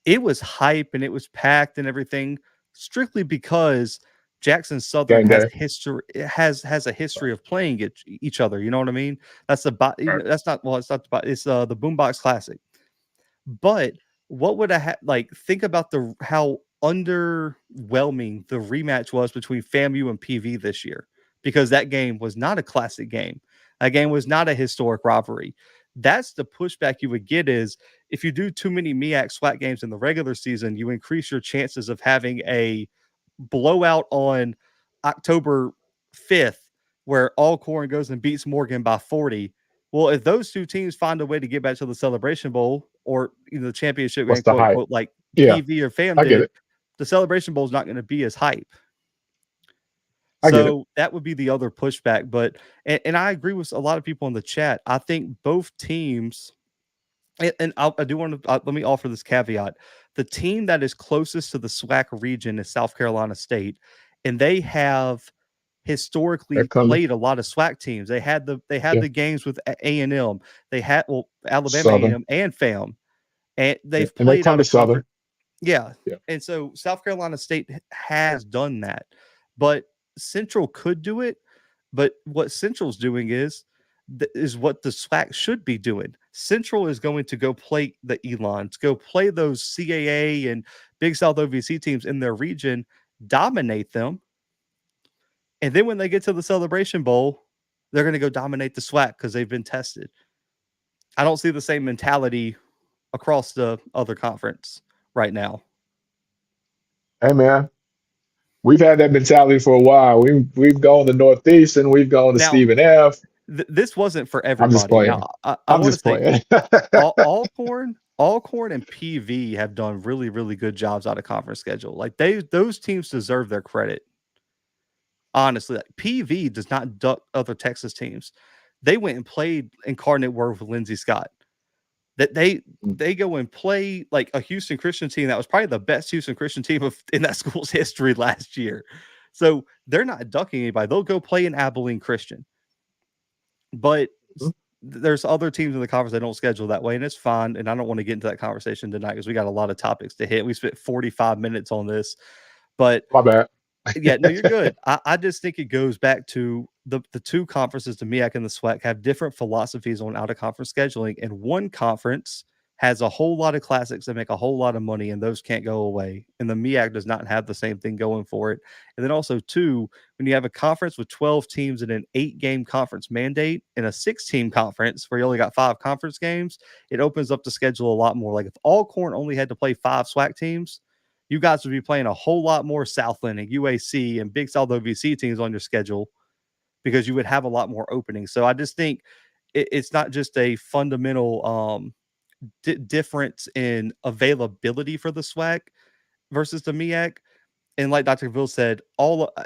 [SPEAKER 1] It was hype and it was packed and everything strictly because Jackson Southern
[SPEAKER 2] Gang
[SPEAKER 1] has
[SPEAKER 2] day.
[SPEAKER 1] history has a history of playing each other. You know what I mean? That's
[SPEAKER 2] Right.
[SPEAKER 1] that's not well, it's not it's the Boombox Classic. But what would I have like think about how underwhelming the rematch was between FAMU and PV this year because that game was not a classic game. That game was not a historic rivalry. That's the pushback you would get is if you do too many MEAC SWAT games in the regular season, you increase your chances of having a blowout on October 5th where Alcorn goes and beats Morgan by 40. Well, if those two teams find a way to get back to the Celebration Bowl or the championship
[SPEAKER 2] What's
[SPEAKER 1] game,
[SPEAKER 2] the
[SPEAKER 1] quote
[SPEAKER 2] hype?
[SPEAKER 1] unquote, like
[SPEAKER 2] Yeah,
[SPEAKER 1] PV or FAM
[SPEAKER 2] I get
[SPEAKER 1] did,
[SPEAKER 2] it.
[SPEAKER 1] the Celebration Bowl is not going to be as hype.
[SPEAKER 2] I get it.
[SPEAKER 1] So that would be the other pushback. But and I agree with a lot of people in the chat. I think both teams, and I do want to let me offer this caveat: the team that is closest to the SWAC region is South Carolina State, and they have
[SPEAKER 2] They're
[SPEAKER 1] historically
[SPEAKER 2] coming.
[SPEAKER 1] played a lot of SWAC teams. They had
[SPEAKER 2] Yeah.
[SPEAKER 1] the games with A&M. They had Alabama
[SPEAKER 2] Southern.
[SPEAKER 1] A&M and FAM, and
[SPEAKER 2] Yeah.
[SPEAKER 1] they've
[SPEAKER 2] And they
[SPEAKER 1] played
[SPEAKER 2] come
[SPEAKER 1] out
[SPEAKER 2] to
[SPEAKER 1] of
[SPEAKER 2] Southern.
[SPEAKER 1] conference. Yeah.
[SPEAKER 2] Yeah.
[SPEAKER 1] And so South Carolina State has done that. But Central could do it. But what Central's doing is what the SWAC should be doing. Central is going to go play the Elons, go play those CAA and Big South OVC teams in their region, dominate them. And then when they get to the Celebration Bowl, they're going to go dominate the SWAC because they've been tested. I don't see the same mentality across the other conference right now.
[SPEAKER 2] Hey man, we've had that mentality for a while. We've gone to Northeast and we've gone to
[SPEAKER 1] Now,
[SPEAKER 2] Stephen F.
[SPEAKER 1] this wasn't for
[SPEAKER 2] I'm just
[SPEAKER 1] everybody. Now,
[SPEAKER 2] playing.
[SPEAKER 1] I
[SPEAKER 2] I'm
[SPEAKER 1] want to
[SPEAKER 2] just
[SPEAKER 1] say
[SPEAKER 2] playing.
[SPEAKER 1] Alcorn and PV have done really, really good jobs out of conference schedule. Like those teams deserve their credit. Honestly, like PV does not duck other Texas teams. They went and played Incarnate Word with Lindsey Scott. That
[SPEAKER 2] Mm.
[SPEAKER 1] they go and play like a Houston Christian team that was probably the best Houston Christian team in that school's history last year. So they're not ducking anybody. They'll go play in Abilene Christian. But there's other teams in the conference that don't schedule that way, and it's fine. And I don't want to get into that conversation tonight because we got a lot of topics to hit. We spent 45 minutes on this, but
[SPEAKER 2] My bad.
[SPEAKER 1] yeah, no, you're good. I just think it goes back to the two conferences, the MEAC and the SWAC, have different philosophies on out of conference scheduling, and one conference has a whole lot of classics that make a whole lot of money, and those can't go away. And the MEAC does not have the same thing going for it. And then also, two, when you have a conference with 12 teams and an 8-game conference mandate and a 6-team conference where you only got 5 conference games, it opens up the schedule a lot more. Like if Alcorn only had to play 5 SWAC teams, you guys would be playing a whole lot more Southland and UAC and Big South OVC teams on your schedule because you would have a lot more openings. So I just think it's not just a fundamental difference in availability for the SWAC versus the MEAC. And like Dr. Ville said,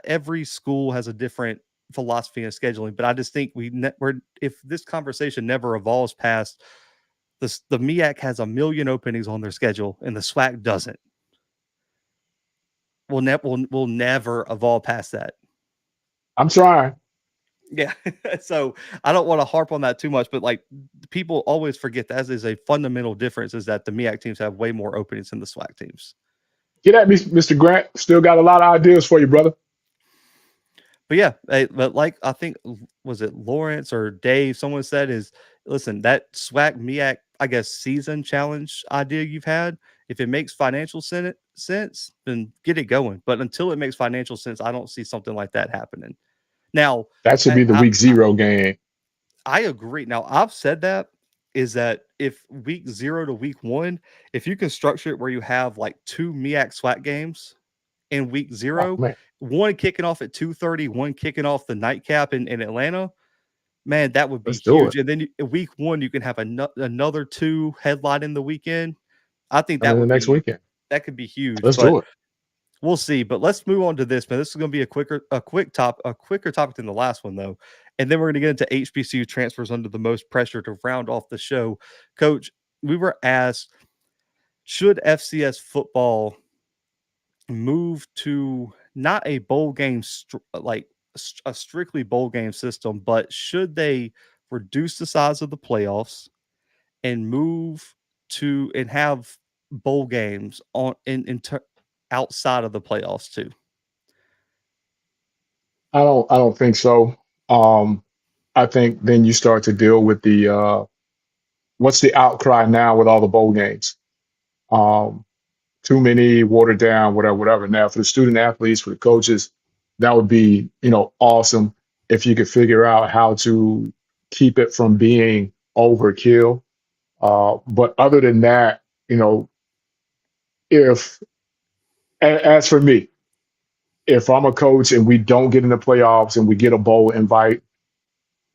[SPEAKER 1] every school has a different philosophy in scheduling. But I just think if this conversation never evolves past this, the MEAC has 1 million openings on their schedule and the SWAC doesn't. We'll never evolve past that.
[SPEAKER 2] I'm trying.
[SPEAKER 1] Yeah. So I don't want to harp on that too much, but like people always forget that is a fundamental difference is that the MEAC teams have way more openings than the SWAC teams.
[SPEAKER 2] Get at me, Mr. Grant. Still got a lot of ideas for you, brother.
[SPEAKER 1] But yeah, but like I think was it Lawrence or Dave? Someone said is listen, that SWAC MEAC, I guess, season challenge idea you've had. If it makes financial sense, then get it going. But until it makes financial sense, I don't see something like that happening. Now,
[SPEAKER 2] That should be the week 0 game.
[SPEAKER 1] I agree. Now, I've said that is that if week 0 to week 1, if you can structure it where you have like 2 MEAC SWAC games in week
[SPEAKER 2] Oh
[SPEAKER 1] 0,
[SPEAKER 2] man,
[SPEAKER 1] one kicking off at 2:30, one kicking off the nightcap in Atlanta, man, that would be
[SPEAKER 2] let's do it.
[SPEAKER 1] huge. And then week 1, you can have another 2 headline in the weekend. I think
[SPEAKER 2] And then the next weekend,
[SPEAKER 1] that could be huge,
[SPEAKER 2] let's
[SPEAKER 1] but
[SPEAKER 2] do it.
[SPEAKER 1] we'll see. But let's move on to this, man. This is going to be a quicker topic than the last one, though. And then we're going to get into HBCU transfers under the most pressure to round off the show. Coach, we were asked, should FCS football move to not a bowl game, like a strictly bowl game system, but should they reduce the size of the playoffs and move to and have bowl games on outside of the playoffs too?
[SPEAKER 2] I don't think so. I think then you start to deal with the what's the outcry now with all the bowl games? Um, Too many, watered down, whatever. Now, for the student athletes, for the coaches, that would be, awesome if you could figure out how to keep it from being overkill. But other than that, if as for me, if I'm a coach and we don't get in the playoffs and we get a bowl invite,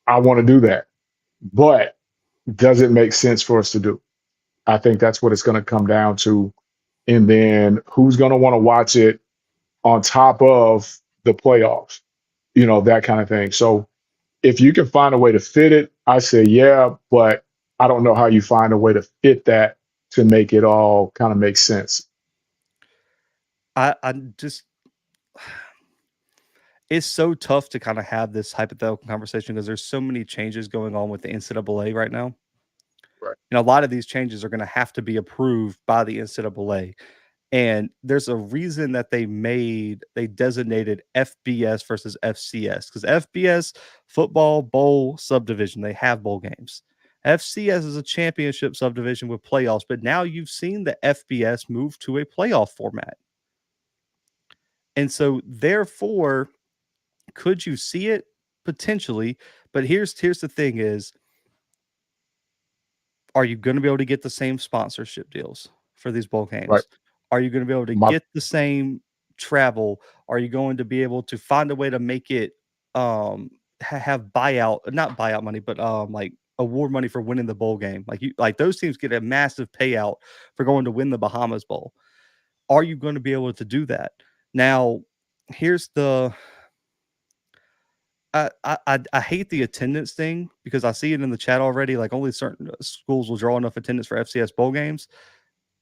[SPEAKER 2] I want to do that. But does it make sense for us to do? I think that's what it's going to come down to. And then who's going to want to watch it on top of the playoffs, that kind of thing. So if you can find a way to fit it, I say, yeah, but I don't know how you find a way to fit that to make it all kind of make sense.
[SPEAKER 1] I just it's so tough to kind of have this hypothetical conversation because there's so many changes going on with the NCAA right now.
[SPEAKER 2] Right.
[SPEAKER 1] And a lot of these changes are going to have to be approved by the NCAA. And there's a reason that they designated FBS versus FCS because FBS football bowl subdivision, they have bowl games. FCS is a championship subdivision with playoffs, but now you've seen the FBS move to a playoff format. And so therefore, could you see it? Potentially. But here's the thing is, are you going to be able to get the same sponsorship deals for these bowl
[SPEAKER 2] Right.
[SPEAKER 1] games? Are you going to be able to
[SPEAKER 2] My
[SPEAKER 1] get the same travel? Are you going to be able to find a way to make it have not buyout money, but like award money for winning the bowl game? Like those teams get a massive payout for going to win the Bahamas Bowl. Are you going to be able to do that? Now, here's the I hate the attendance thing because I see it in the chat already. Like only certain schools will draw enough attendance for FCS bowl games.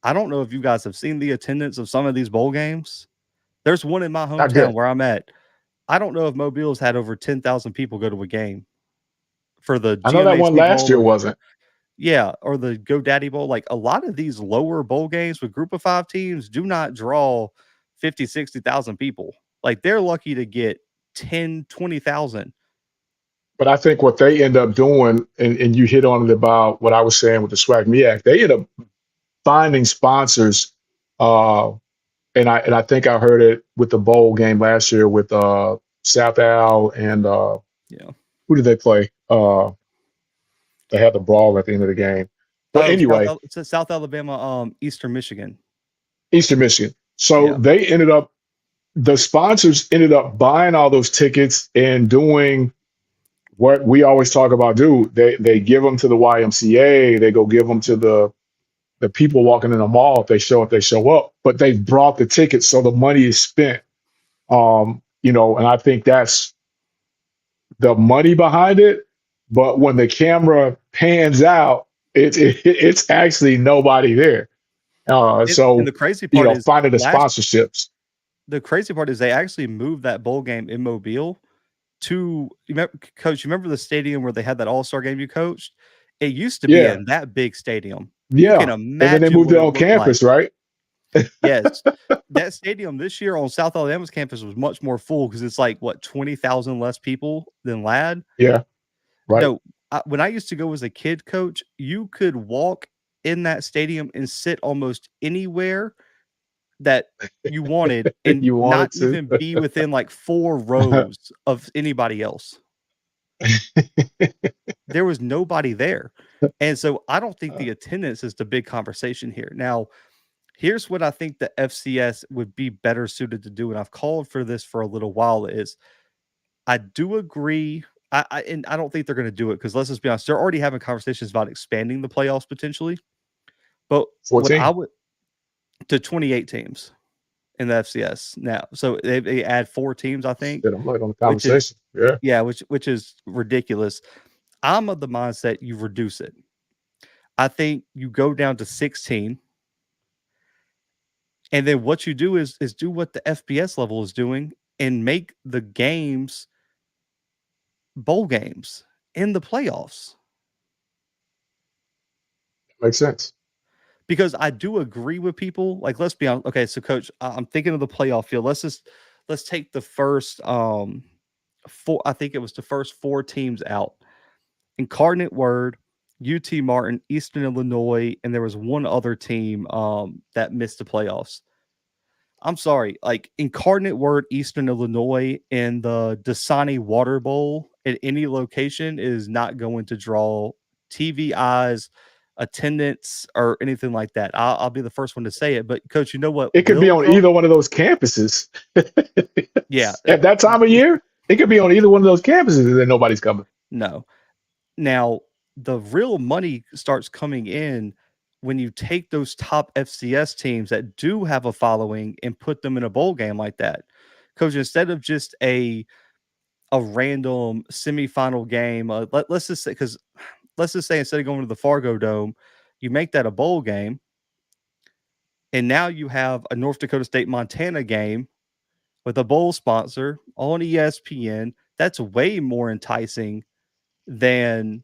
[SPEAKER 1] I don't know if you guys have seen the attendance of some of these bowl games. There's one in my
[SPEAKER 2] Not
[SPEAKER 1] hometown
[SPEAKER 2] good.
[SPEAKER 1] where I'm at. I don't know if Mobile's had over 10,000 people go to a game for the
[SPEAKER 2] I know that one
[SPEAKER 1] GMAC
[SPEAKER 2] last
[SPEAKER 1] Bowl
[SPEAKER 2] year
[SPEAKER 1] or
[SPEAKER 2] wasn't,
[SPEAKER 1] or the GoDaddy Bowl. Like a lot of these lower bowl games with group of 5 teams do not draw 50, 60,000 people. Like they're lucky to get 10, 20,000.
[SPEAKER 2] but I think what they end up doing, and you hit on it about what I was saying with the Swag Me Act, they end up finding sponsors. Uh, and I think I heard it with the bowl game last year with South Al and
[SPEAKER 1] Yeah.
[SPEAKER 2] who did they play? They had the brawl at the end of the game. But
[SPEAKER 1] Oh,
[SPEAKER 2] anyway,
[SPEAKER 1] South Alabama, Eastern Michigan.
[SPEAKER 2] Eastern Michigan. So
[SPEAKER 1] Yeah.
[SPEAKER 2] they ended up, the sponsors ended up buying all those tickets and doing what we always talk about. Do they give them to the YMCA? They go give them to the people walking in the mall if they show up. But they brought the tickets, so the money is spent. And I think that's the money behind it. But when the camera pans out, it's actually nobody there.
[SPEAKER 1] And
[SPEAKER 2] So
[SPEAKER 1] the crazy part is
[SPEAKER 2] finding the sponsorships.
[SPEAKER 1] the crazy part is they actually moved that bowl game in Mobile to Coach. You remember the stadium where they had that All-Star game you coached? It used to be
[SPEAKER 2] Yeah,
[SPEAKER 1] in that big stadium. You can
[SPEAKER 2] yeah. And then they
[SPEAKER 1] imagine
[SPEAKER 2] moved
[SPEAKER 1] what
[SPEAKER 2] it
[SPEAKER 1] it
[SPEAKER 2] on
[SPEAKER 1] looked like.
[SPEAKER 2] campus, right?
[SPEAKER 1] Yes. That stadium this year on South Alabama's campus was much more full because it's like, what, 20,000 less people than Lad?
[SPEAKER 2] Yeah, right.
[SPEAKER 1] No, when I used to go as a kid, Coach, you could walk in that stadium and sit almost anywhere that you wanted and
[SPEAKER 2] You
[SPEAKER 1] not
[SPEAKER 2] wanted to.
[SPEAKER 1] even be within like 4 rows of anybody else. There was nobody there. And so I don't think the attendance is the big conversation here. Now, here's what I think the FCS would be better suited to do, and I've called for this for a little while, is I do agree. And I don't think they're going to do it because let's just be honest, they're already having conversations about expanding the playoffs potentially. But what I
[SPEAKER 2] 14.
[SPEAKER 1] would to 28 teams in the FCS now. So they add 4 teams, I think,
[SPEAKER 2] Shit, I'm late on the
[SPEAKER 1] which is
[SPEAKER 2] conversation. Yeah.
[SPEAKER 1] which is ridiculous. I'm of the mindset you reduce it. I think you go down to 16. And then what you do is do what the FBS level is doing and make the games bowl games in the playoffs.
[SPEAKER 2] Makes sense.
[SPEAKER 1] Because I do agree with people. Like, let's be honest. Okay, so Coach, I'm thinking of the playoff field. Let's take the first 4. I think it was the first 4 teams out. Incarnate Word, UT Martin, Eastern Illinois, and there was one other team that missed the playoffs. I'm sorry, like Incarnate Word, Eastern Illinois, and the Dasani Water Bowl at any location is not going to draw TV eyes, attendance, or anything like that. I'll be the first one to say it. But Coach, you know what
[SPEAKER 2] It could be
[SPEAKER 1] will
[SPEAKER 2] on
[SPEAKER 1] draw?
[SPEAKER 2] either one of those campuses.
[SPEAKER 1] Yeah,
[SPEAKER 2] At that time of year, it could be on either one of those campuses and then nobody's coming.
[SPEAKER 1] no. Now the real money starts coming in when you take those top FCS teams that do have a following and put them in a bowl game like that. Coach, instead of just a random semifinal game. Let's just say instead of going to the Fargo Dome, you make that a bowl game, and now you have a North Dakota State Montana game with a bowl sponsor on ESPN. That's way more enticing than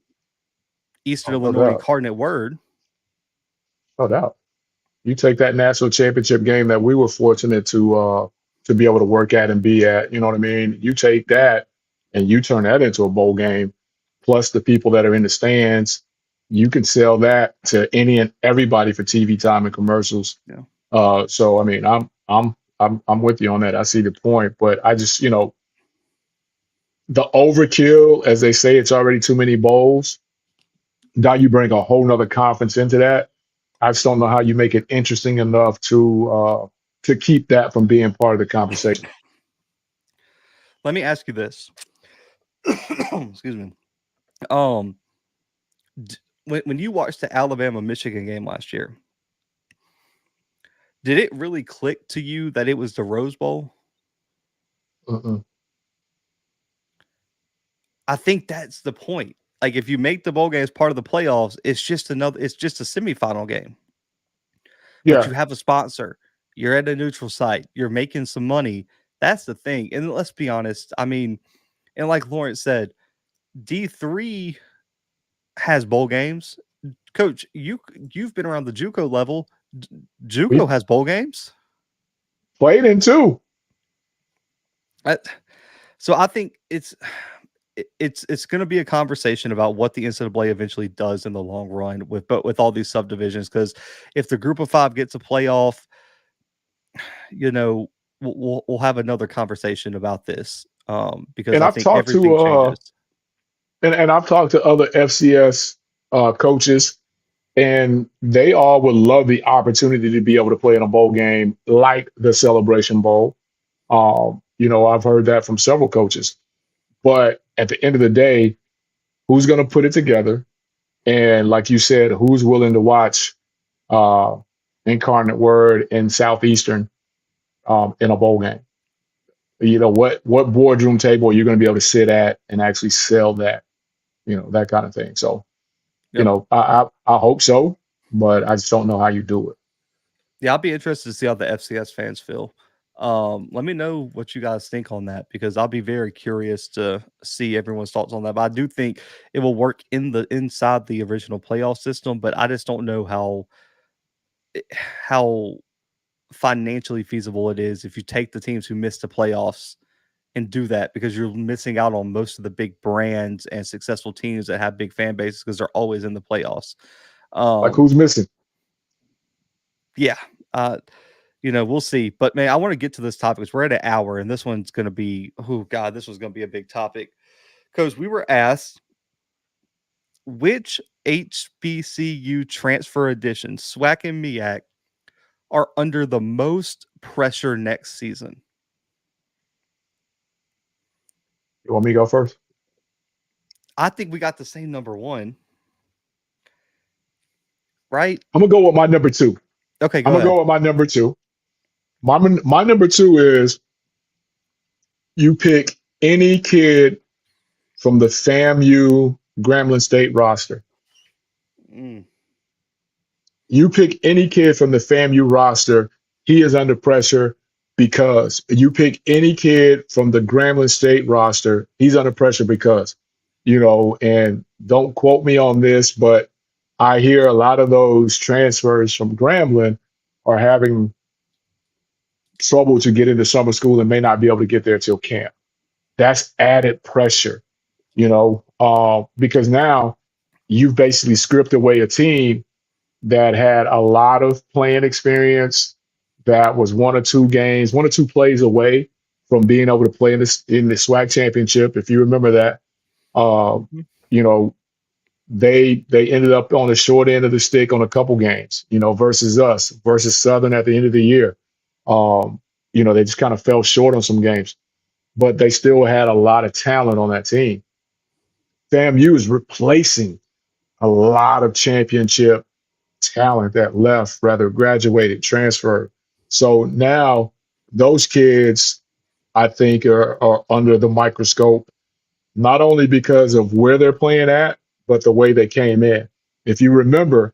[SPEAKER 1] Eastern
[SPEAKER 2] Oh, no
[SPEAKER 1] Illinois
[SPEAKER 2] doubt.
[SPEAKER 1] Incarnate Word.
[SPEAKER 2] No doubt. You take that national championship game that we were fortunate to be able to work at and be at, you know what I mean? You take that and you turn that into a bowl game, plus the people that are in the stands, you can sell that to any and everybody for TV time and commercials.
[SPEAKER 1] Yeah.
[SPEAKER 2] So I mean, I'm with you on that. I see the point, but I just, the overkill, as they say, it's already too many bowls. Now you bring a whole nother conference into that. I just don't know how you make it interesting enough to keep that from being part of the conversation.
[SPEAKER 1] Let me ask you this. Excuse me. Um, when you watched the Alabama Michigan game last year, did it really click to you that it was the Rose Bowl?
[SPEAKER 2] Mm-mm.
[SPEAKER 1] I think that's the point. Like if you make the bowl game as part of the playoffs, it's just a semifinal game. But
[SPEAKER 2] Yeah,
[SPEAKER 1] you have a sponsor. You're at a neutral site. You're making some money. That's the thing. And let's be honest. I mean, and like Lawrence said, D3 has bowl games. Coach, you've been around the JUCO level.
[SPEAKER 2] we
[SPEAKER 1] JUCO has bowl games.
[SPEAKER 2] played in two.
[SPEAKER 1] I, so I think it's going to be a conversation about what the NCAA eventually does in the long run with all these subdivisions. Because if the Group of Five gets a playoff, you know, we'll have another conversation about this. Because
[SPEAKER 2] And
[SPEAKER 1] I
[SPEAKER 2] I've
[SPEAKER 1] think
[SPEAKER 2] talked
[SPEAKER 1] everything
[SPEAKER 2] to
[SPEAKER 1] changes.
[SPEAKER 2] and I've talked to other FCS coaches, and they all would love the opportunity to be able to play in a bowl game like the Celebration Bowl. I've heard that from several coaches. But at the end of the day, who's going to put it together? And like you said, who's willing to watch uh, Incarnate Word and Southeastern in a bowl game? What boardroom table are you going to be able to sit at and actually sell that? That kind of thing. So,
[SPEAKER 1] Yep.
[SPEAKER 2] I hope so, but I just don't know how you do it.
[SPEAKER 1] Yeah, I'll be interested to see how the FCS fans feel. Let me know what you guys think on that because I'll be very curious to see everyone's thoughts on that. But I do think it will work inside the original playoff system, but I just don't know how financially feasible it is if you take the teams who missed the playoffs and do that because you're missing out on most of the big brands and successful teams that have big fan bases because they're always in the playoffs.
[SPEAKER 2] Like
[SPEAKER 1] Um,
[SPEAKER 2] who's missing?
[SPEAKER 1] yeah. Uh, we'll see. But man, I want to get to this topic because we're at an hour, and this one's going to be, oh god, this was going to be a big topic because we were asked which HBCU transfer additions, SWAC and MEAC, are under the most pressure next season.
[SPEAKER 2] You want me to go first?
[SPEAKER 1] I think we got the same number one, right?
[SPEAKER 2] I'm gonna go with my number two.
[SPEAKER 1] Okay,
[SPEAKER 2] I'm
[SPEAKER 1] go
[SPEAKER 2] gonna
[SPEAKER 1] ahead.
[SPEAKER 2] go with my number two. My number two is you pick any kid from the FAMU Grambling State roster.
[SPEAKER 1] Mm,
[SPEAKER 2] You pick any kid from the FAMU roster, he is under pressure because you pick any kid from the Grambling State roster, he's under pressure because, and don't quote me on this, but I hear a lot of those transfers from Grambling are having trouble to get into summer school and may not be able to get there till camp. That's added pressure, because now you've basically stripped away a team that had a lot of playing experience, that was one or two games, one or two plays away from being able to play in the SWAC championship. If you remember that,
[SPEAKER 1] mhm.
[SPEAKER 2] you know, they ended up on the short end of the stick on a couple games, versus us, versus Southern at the end of the year. They just kind of fell short on some games, but they still had a lot of talent on that team. FAMU is replacing a lot of championship talent that left, rather graduated, transferred. So now those kids, I think, are under the microscope, not only because of where they're playing at, but the way they came in. If you remember,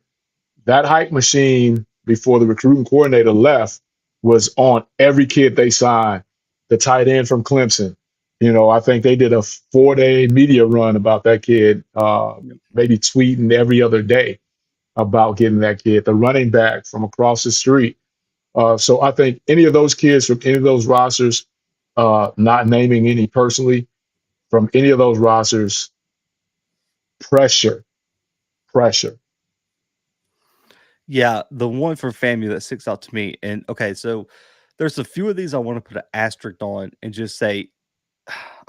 [SPEAKER 2] that hype machine before the recruiting coordinator left was on every kid they signed. The tight end from Clemson. I think they did a 4-day media run about that kid,
[SPEAKER 1] Yep.
[SPEAKER 2] maybe tweeting every other day about getting that kid, the running back from across the street. So I think any of those kids from any of those rosters, not naming any personally, from any of those rosters, pressure, pressure.
[SPEAKER 1] Yeah, the one from FAMU that sticks out to me, and okay, so there's a few of these I want to put an asterisk on and just say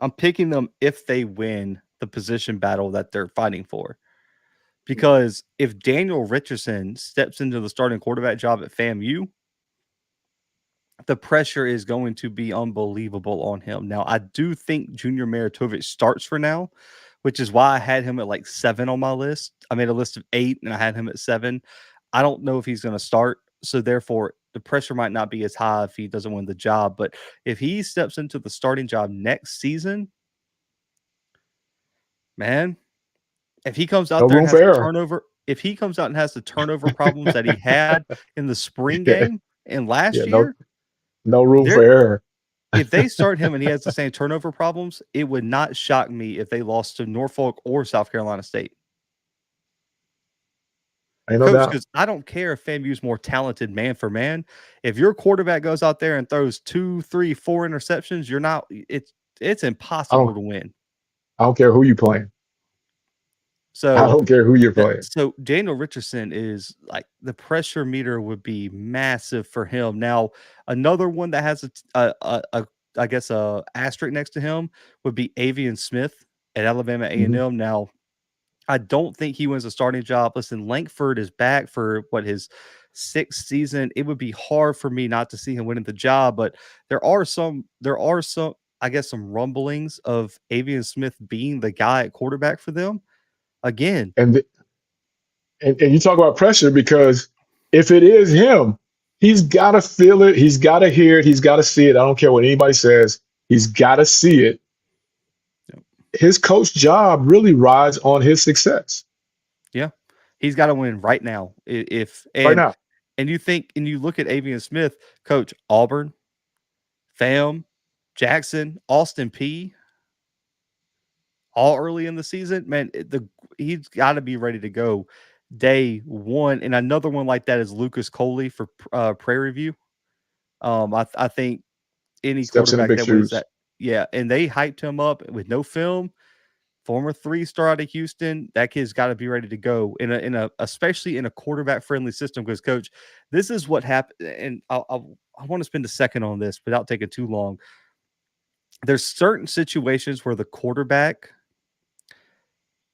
[SPEAKER 1] I'm picking them if they win the position battle that they're fighting for. Because if Daniel Richardson steps into the starting quarterback job at FAMU, the pressure is going to be unbelievable on him. Now, I do think Junior Meritovich starts for now, which is why I had him at like 7 on my list. I made a list of 8 and I had him at 7. I don't know if he's going to start. So, therefore, the pressure might not be as high if he doesn't win the job. But if he steps into the starting job next season, Man, if he comes out
[SPEAKER 2] No
[SPEAKER 1] there and
[SPEAKER 2] room for
[SPEAKER 1] has the
[SPEAKER 2] error.
[SPEAKER 1] turnover, if he comes out and has the turnover problems that he had in the spring
[SPEAKER 2] Yeah,
[SPEAKER 1] game and
[SPEAKER 2] yeah,
[SPEAKER 1] last
[SPEAKER 2] no,
[SPEAKER 1] year,
[SPEAKER 2] no room for
[SPEAKER 1] there
[SPEAKER 2] error.
[SPEAKER 1] if they start him and he has the same turnover problems, it would not shock me if they lost to Norfolk or South Carolina State.
[SPEAKER 2] Ain't no
[SPEAKER 1] Coach,
[SPEAKER 2] doubt.
[SPEAKER 1] because I don't care if FAMU's more talented man for man. If your quarterback goes out there and throws 2, 3, 4 interceptions, you're not it's
[SPEAKER 2] I
[SPEAKER 1] impossible
[SPEAKER 2] don't,
[SPEAKER 1] to win.
[SPEAKER 2] I don't care who you playing. I
[SPEAKER 1] So
[SPEAKER 2] don't care who you're playing.
[SPEAKER 1] so Daniel Richardson is like the pressure meter would be massive for him. Now, another one that has a I guess a asterisk next to him would be Avian Smith at Alabama
[SPEAKER 2] Mhm.
[SPEAKER 1] A&M. Now, I don't think he wins a starting job. Listen, Langford is back for his sixth season. It would be hard for me not to see him winning the job, but there are some I guess some rumblings of Avian Smith being the guy at quarterback for them. Again,
[SPEAKER 2] And, th- and you talk about pressure because if it is him, he's got to feel it. He's got to hear it. He's got to see it. I don't care what anybody says. He's got to see it. His coach job really rides on his success
[SPEAKER 1] yeah, he's got to win right now. If
[SPEAKER 2] right now.
[SPEAKER 1] and you think and you look at Avian Smith, coach Auburn, Fam, Jackson, Austin P, all early in the season, man, he's got to be ready to go day one. And another one like that is Lucas Coley for Prairie View. I think any
[SPEAKER 2] Steps in the
[SPEAKER 1] quarterback
[SPEAKER 2] big
[SPEAKER 1] that wins
[SPEAKER 2] shoes.
[SPEAKER 1] that, yeah, and they hyped him up with no film. Former 3-star out of Houston, that kid's got to be ready to go in a especially in a quarterback friendly system. Because coach, this is what happened, and I want to spend a second on this without taking too long. There's certain situations where the quarterback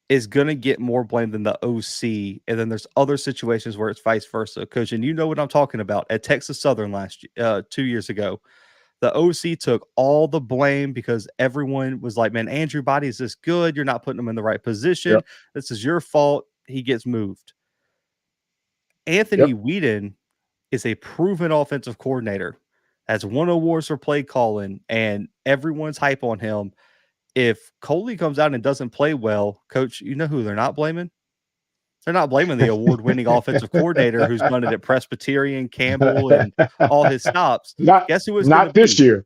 [SPEAKER 1] is going to get more blame than the OC. And then there's other situations where it's vice versa. Coach, and you know what I'm talking about. At Texas Southern 2 years ago, the OC took all the blame because everyone was like, man, Andrew Body is this good. You're not putting him in the right position.
[SPEAKER 2] Yep.
[SPEAKER 1] This is your fault. He gets moved. Anthony
[SPEAKER 2] Yep.
[SPEAKER 1] Whedon is a proven offensive coordinator, has won awards for play calling, and everyone's hype on him. If Coley comes out and doesn't play well, coach, you know who they're not blaming? They're not blaming the award-winning offensive coordinator who's done it at Presbyterian, Campbell, and all his stops.
[SPEAKER 2] not
[SPEAKER 1] Guess who it's going to
[SPEAKER 2] not this
[SPEAKER 1] be?
[SPEAKER 2] year.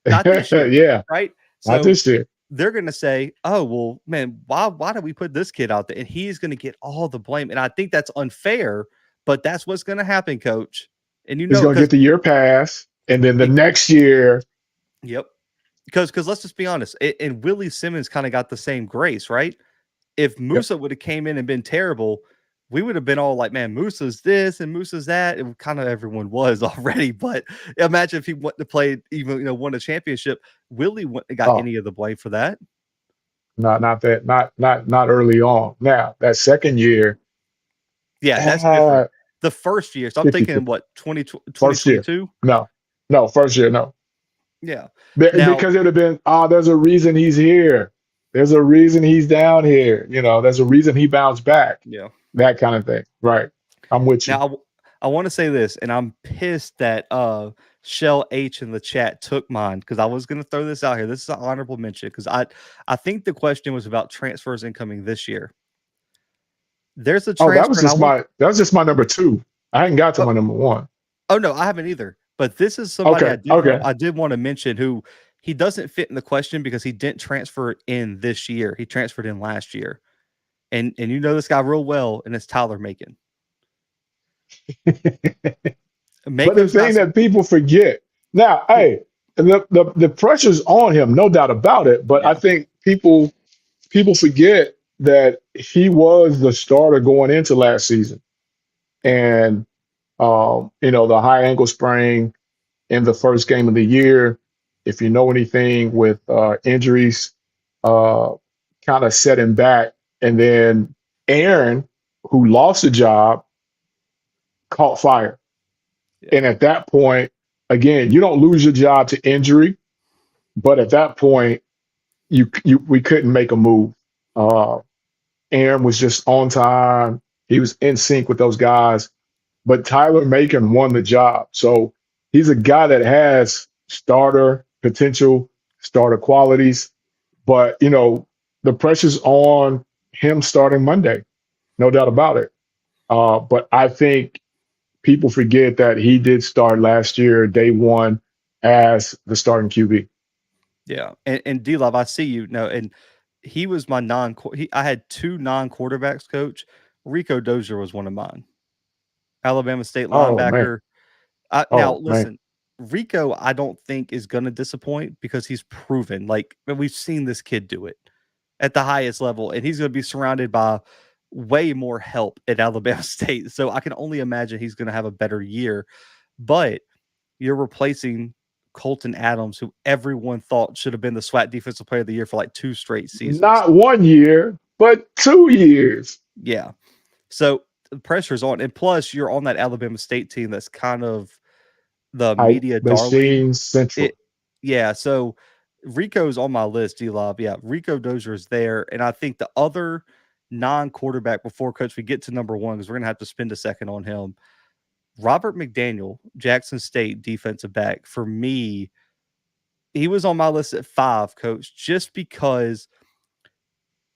[SPEAKER 1] Not this year,
[SPEAKER 2] Yeah,
[SPEAKER 1] right?
[SPEAKER 2] not
[SPEAKER 1] So
[SPEAKER 2] this year.
[SPEAKER 1] they're going to say, "Oh, well, man, why did we put this kid out there?" And he's going to get all the blame. And I think that's unfair, but that's what's going to happen, coach. And you
[SPEAKER 2] He's
[SPEAKER 1] know,
[SPEAKER 2] going to get
[SPEAKER 1] because
[SPEAKER 2] the year pass, and then the next year,
[SPEAKER 1] yep, because let's just be honest. And Willie Simmons kind of got the same grace, right? If
[SPEAKER 2] yep,
[SPEAKER 1] Musa would have came in and been terrible, we would have been all like, man, Musa's this and Musa's that. And kind of everyone was already. But imagine if he went to play, even won a championship. Willie wouldn't have got
[SPEAKER 2] oh,
[SPEAKER 1] any of the blame for that.
[SPEAKER 2] not early on. Now that second year,
[SPEAKER 1] Yeah, that's different.
[SPEAKER 2] uh,
[SPEAKER 1] The first year. So I'm
[SPEAKER 2] 50,
[SPEAKER 1] thinking what,
[SPEAKER 2] first year.
[SPEAKER 1] 2022?
[SPEAKER 2] No, no, first year, no.
[SPEAKER 1] Yeah. Now,
[SPEAKER 2] Because it would have been, there's a reason he's here. There's a reason he's down here. There's a reason he bounced back.
[SPEAKER 1] yeah.
[SPEAKER 2] That kind of thing. Right. I'm with you.
[SPEAKER 1] Now I want to say this, and I'm pissed that Shell H in the chat took mine because I was going to throw this out here. This is an honorable mention because I think the question was about transfers incoming this year. There's a
[SPEAKER 2] Oh,
[SPEAKER 1] transfer, and I want.
[SPEAKER 2] that was just my number two. I hadn't got to
[SPEAKER 1] Oh,
[SPEAKER 2] my number one.
[SPEAKER 1] oh no, I haven't either. But this is somebody
[SPEAKER 2] Okay. Okay.
[SPEAKER 1] I did want to mention who he doesn't fit in the question because he didn't transfer in this year. He transferred in last year, and you know this guy real well, and it's Tyler Macon.
[SPEAKER 2] But the
[SPEAKER 1] Macon's
[SPEAKER 2] thing
[SPEAKER 1] not.
[SPEAKER 2] that people forget now, hey, the pressure's on him, no doubt about it. But I
[SPEAKER 1] Yeah.
[SPEAKER 2] think people forget that he was the starter going into last season, and the high ankle sprain in the first game of the year. If you know anything with injuries, kind of set him back, and then Aaron, who lost the job, caught fire.
[SPEAKER 1] Yeah.
[SPEAKER 2] And at that point, again, you don't lose your job to injury, but at that point, we couldn't make a move. Uh, Aaron was just on time. He was in sync with those guys, but Tyler Macon won the job. So he's a guy that has starter potential, starter qualities. But the pressure's on him starting Monday, no doubt about it. But I think people forget that he did start last year, day one, as the starting QB.
[SPEAKER 1] Yeah, and D-Love, I see you. No, and he was my I had 2 non-quarterbacks, coach. Rico Dozier was one of mine. Alabama State
[SPEAKER 2] Oh man.
[SPEAKER 1] linebacker. Now
[SPEAKER 2] Oh man.
[SPEAKER 1] listen, Rico, I don't think is gonna disappoint because he's proven, like, we've seen this kid do it at the highest level, and he's gonna be surrounded by way more help at Alabama State. So I can only imagine he's gonna have a better year. But you're replacing Colton Adams, who everyone thought should have been the SWAT Defensive Player of the Year for like 2 straight seasons.
[SPEAKER 2] Not 1 year, but 2 years.
[SPEAKER 1] Yeah. So the pressure's on. And plus, you're on that Alabama State team that's kind of the
[SPEAKER 2] I
[SPEAKER 1] media darling.
[SPEAKER 2] Machine Central.
[SPEAKER 1] Yeah. So Rico's on my list, D-Lob. Yeah. Rico Dozier is there. And I think the other non-quarterback before, Coach, we get to number one, because we're going to have to spend a second on him. Robert McDaniel, Jackson State defensive back. For me, he was on my list at 5, Coach, just because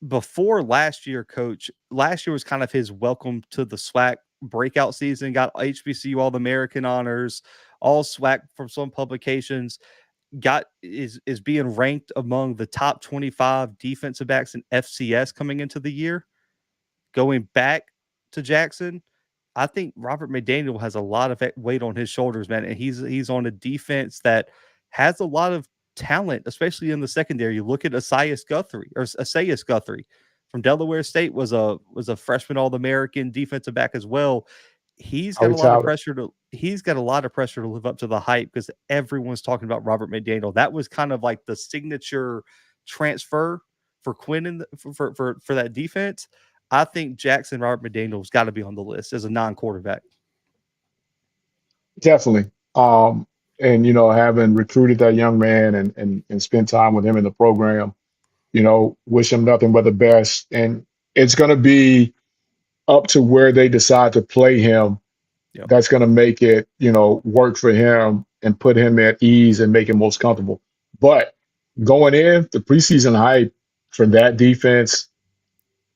[SPEAKER 1] before last year, Coach, last year was kind of his welcome to the SWAC breakout season, got HBCU All-American honors, all SWAC from some publications, is being ranked among the top 25 defensive backs in FCS coming into the year. Going back to Jackson, I think Robert McDaniel has a lot of weight on his shoulders, man, and he's on a defense that has a lot of talent, especially in the secondary. You look at Asias Guthrie from Delaware State, was a freshman All-American defensive back as well. He's got a lot of pressure to live up to the hype because everyone's talking about Robert McDaniel. That was kind of like the signature transfer for Quinn for that defense. I think Jackson Robert McDaniel's got to be on the list as a non-quarterback.
[SPEAKER 2] Definitely. And having recruited that young man and spent time with him in the program, wish him nothing but the best. And it's going to be up to where they decide to play him.
[SPEAKER 1] Yep.
[SPEAKER 2] That's going to make it, work for him and put him at ease and make him most comfortable. But going in, the preseason hype for that defense,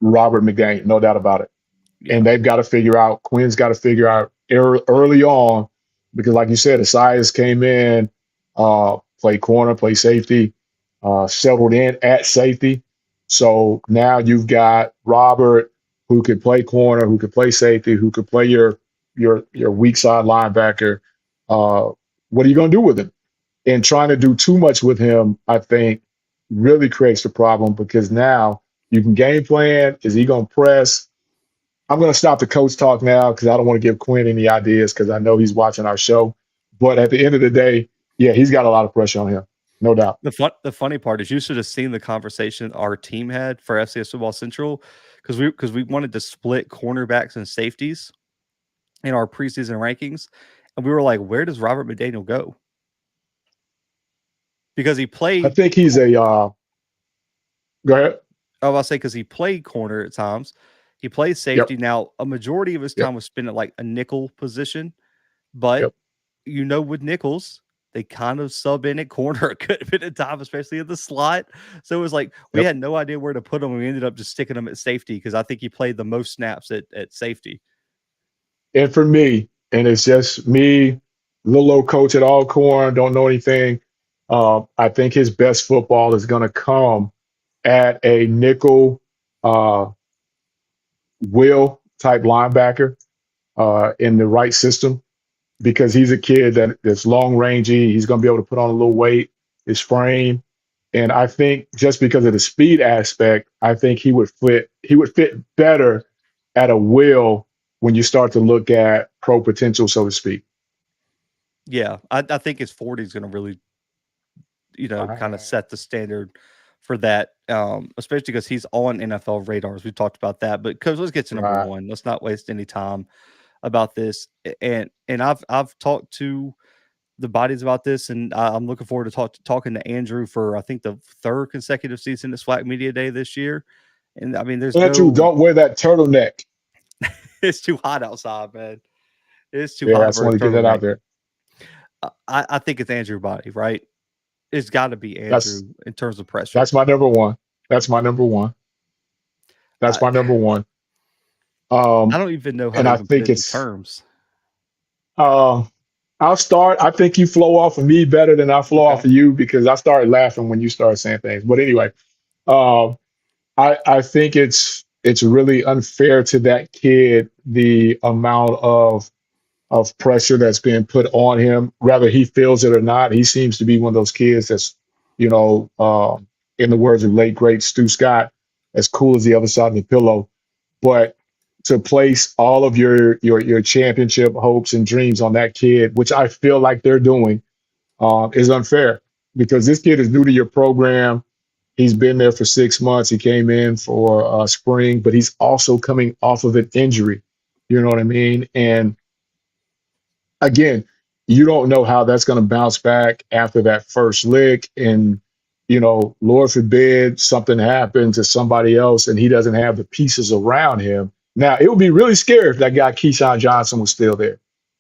[SPEAKER 2] Robert McDaniel, no doubt about it. Yeah. And they've got to figure out, Quinn's got to figure out early on, because like you said, Asias came in, played corner, played safety, settled in at safety. So now you've got Robert, who could play corner, who could play safety, who could play your weak side linebacker. What are you going to do with him? And trying to do too much with him, I think, really creates the problem, because now you can game plan. Is he going to press? I'm going to stop the coach talk now because I don't want to give Quinn any ideas, because I know he's watching our show. But at the end of the day, yeah, he's got a lot of pressure on him, no doubt.
[SPEAKER 1] The funny part is you should have seen the conversation our team had for FCS Football Central, because we wanted to split cornerbacks and safeties in our preseason rankings, and we were like, where does Robert McDaniel go? Because he played.
[SPEAKER 2] I think he's a. Go ahead.
[SPEAKER 1] I'll say because he played corner at times. He plays safety. Yep. Now, a majority of his time was spent at like a nickel position, but with nickels, they kind of sub in at corner a good bit of time, especially at the slot. So it was like we had no idea where to put him. We ended up just sticking him at safety because I think he played the most snaps at safety.
[SPEAKER 2] And for me, and it's just me, little old coach at Alcorn, don't know anything. I think his best football is going to come at a nickel will type linebacker in the right system, because he's a kid that's long rangey. He's going to be able to put on a little weight, his frame. And I think just because of the speed aspect, I think he would fit better at a will when you start to look at pro potential, so to speak.
[SPEAKER 1] Yeah, I think his 40 is going to really, kind of set the standard for that, especially because he's on NFL radars. We talked about that, but Coach, let's get to number one. Let's not waste any time about this. And I've talked to the bodies about this, and I'm looking forward to talking to Andrew for I think the 3rd consecutive season at SWAC Media Day this year. And I mean, there's
[SPEAKER 2] Andrew, don't wear that turtleneck.
[SPEAKER 1] It's too hot outside, man. It's too hot.
[SPEAKER 2] I just want to get that out there.
[SPEAKER 1] I think it's Andrew body, right? It's got to be Andrew in terms of pressure.
[SPEAKER 2] That's my number one. That's my number one. That's
[SPEAKER 1] I,
[SPEAKER 2] my number one.
[SPEAKER 1] I
[SPEAKER 2] Um,
[SPEAKER 1] don't even know how
[SPEAKER 2] and
[SPEAKER 1] to
[SPEAKER 2] I
[SPEAKER 1] even put
[SPEAKER 2] think
[SPEAKER 1] it into
[SPEAKER 2] it's
[SPEAKER 1] terms.
[SPEAKER 2] uh, I'll start. I think you flow off of me better than I flow off
[SPEAKER 1] Okay.
[SPEAKER 2] of you because I started laughing when you started saying things. But anyway, um, I think it's really unfair to that kid the amount of pressure that's being put on him, whether he feels it or not. He seems to be one of those kids that's, you know, in the words of late great Stu Scott, as cool as the other side of the pillow. But to place all of your championship hopes and dreams on that kid, which I feel like they're doing, is unfair because this kid is new to your program. He's been there for 6 months. He came in for spring, but he's also coming off of an injury. You know what I mean? And again, you don't know how that's going to bounce back after that first lick. And, Lord forbid something happens to somebody else and he doesn't have the pieces around him. Now, it would be really scary if that guy, Keyshawn Johnson, was still there.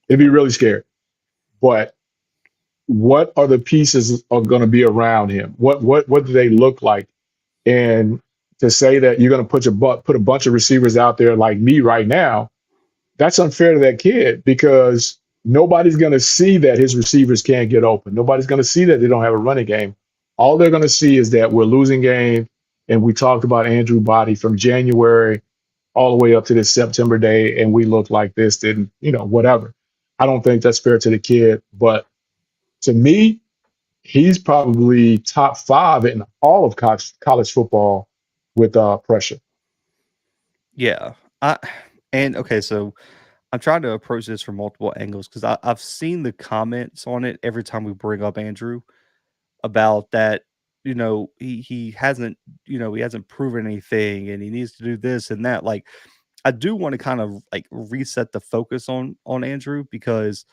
[SPEAKER 2] It'd be really scary. But what are the pieces are going to be around him? What do they look like? And to say that you're going to put a bunch of receivers out there like me right now, that's unfair to that kid because nobody's going to see that his receivers can't get open. Nobody's going to see that they don't have a running game. All they're going to see is that we're losing game. And we talked about Andrew Body from January all the way up to this September day, and we look like this, then, whatever. I don't think that's fair to the kid. But to me, he's probably top five in all of college football with pressure.
[SPEAKER 1] Yeah. I and okay, so I'm trying to approach this from multiple angles because I've seen the comments on it every time we bring up Andrew about that. He hasn't he hasn't proven anything, and he needs to do this and that. Like, I do want to kind of like reset the focus on Andrew because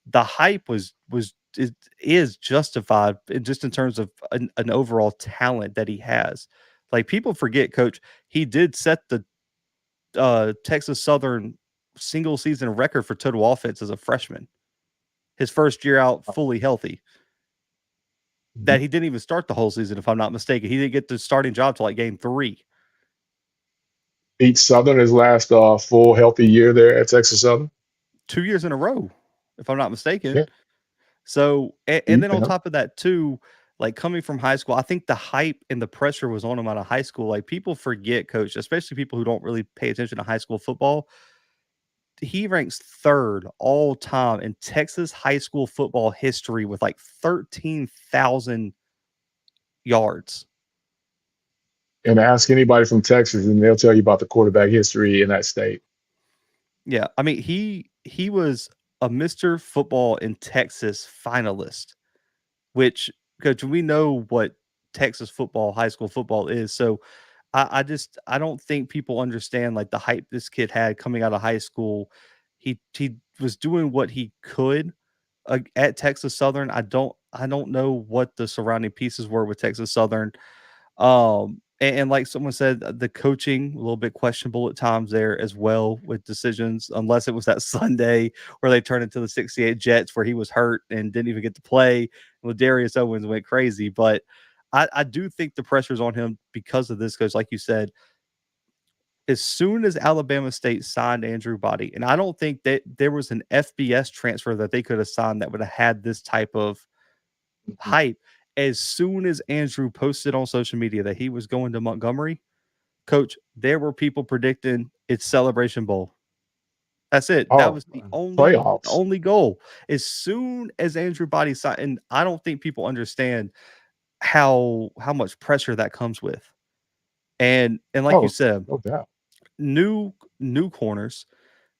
[SPEAKER 1] the hype is justified just in terms of an overall talent that he has. Like, people forget, Coach, he did set the Texas Southern single season record for total offense as a freshman. His first year out fully healthy. That he didn't even start the whole season, if I'm not mistaken. He didn't get the starting job till like game 3.
[SPEAKER 2] Beat Southern his last full healthy year there at Texas Southern.
[SPEAKER 1] 2 years in a row, if I'm not mistaken.
[SPEAKER 2] Yeah,
[SPEAKER 1] So, and then on
[SPEAKER 2] yeah.
[SPEAKER 1] top of that too, like coming from high school, I think the hype and the pressure was on him out of high school. Like, people forget, Coach, especially people who don't really pay attention to high school football. He ranks third all time in Texas high school football history with like 13,000 yards.
[SPEAKER 2] And ask anybody from Texas, and they'll tell you about the quarterback history in that state.
[SPEAKER 1] Yeah, I mean, he was a Mr. Football in Texas finalist, which, because we know what Texas football, high school football is. So I don't think people understand like the hype this kid had coming out of high school. He was doing what he could at Texas Southern. I don't know what the surrounding pieces were with Texas Southern. And like someone said, the coaching a little bit questionable at times there as well with decisions, unless it was that Sunday where they turned into the 68 Jets where he was hurt and didn't even get to play. Ladarius Owens went crazy, but I do think the pressure's on him because of this, because like you said, as soon as Alabama State signed Andrew Body, and I don't think that there was an FBS transfer that they could have signed that would have had this type of hype. As soon as Andrew posted on social media that he was going to Montgomery, Coach, there were people predicting it's Celebration Bowl. That's it. That
[SPEAKER 2] Oh,
[SPEAKER 1] was the
[SPEAKER 2] playoffs.
[SPEAKER 1] only goal. As soon as Andrew Body signed, and I don't think people understand how much pressure that comes with. And like you
[SPEAKER 2] Oh,
[SPEAKER 1] said,
[SPEAKER 2] no doubt.
[SPEAKER 1] new corners,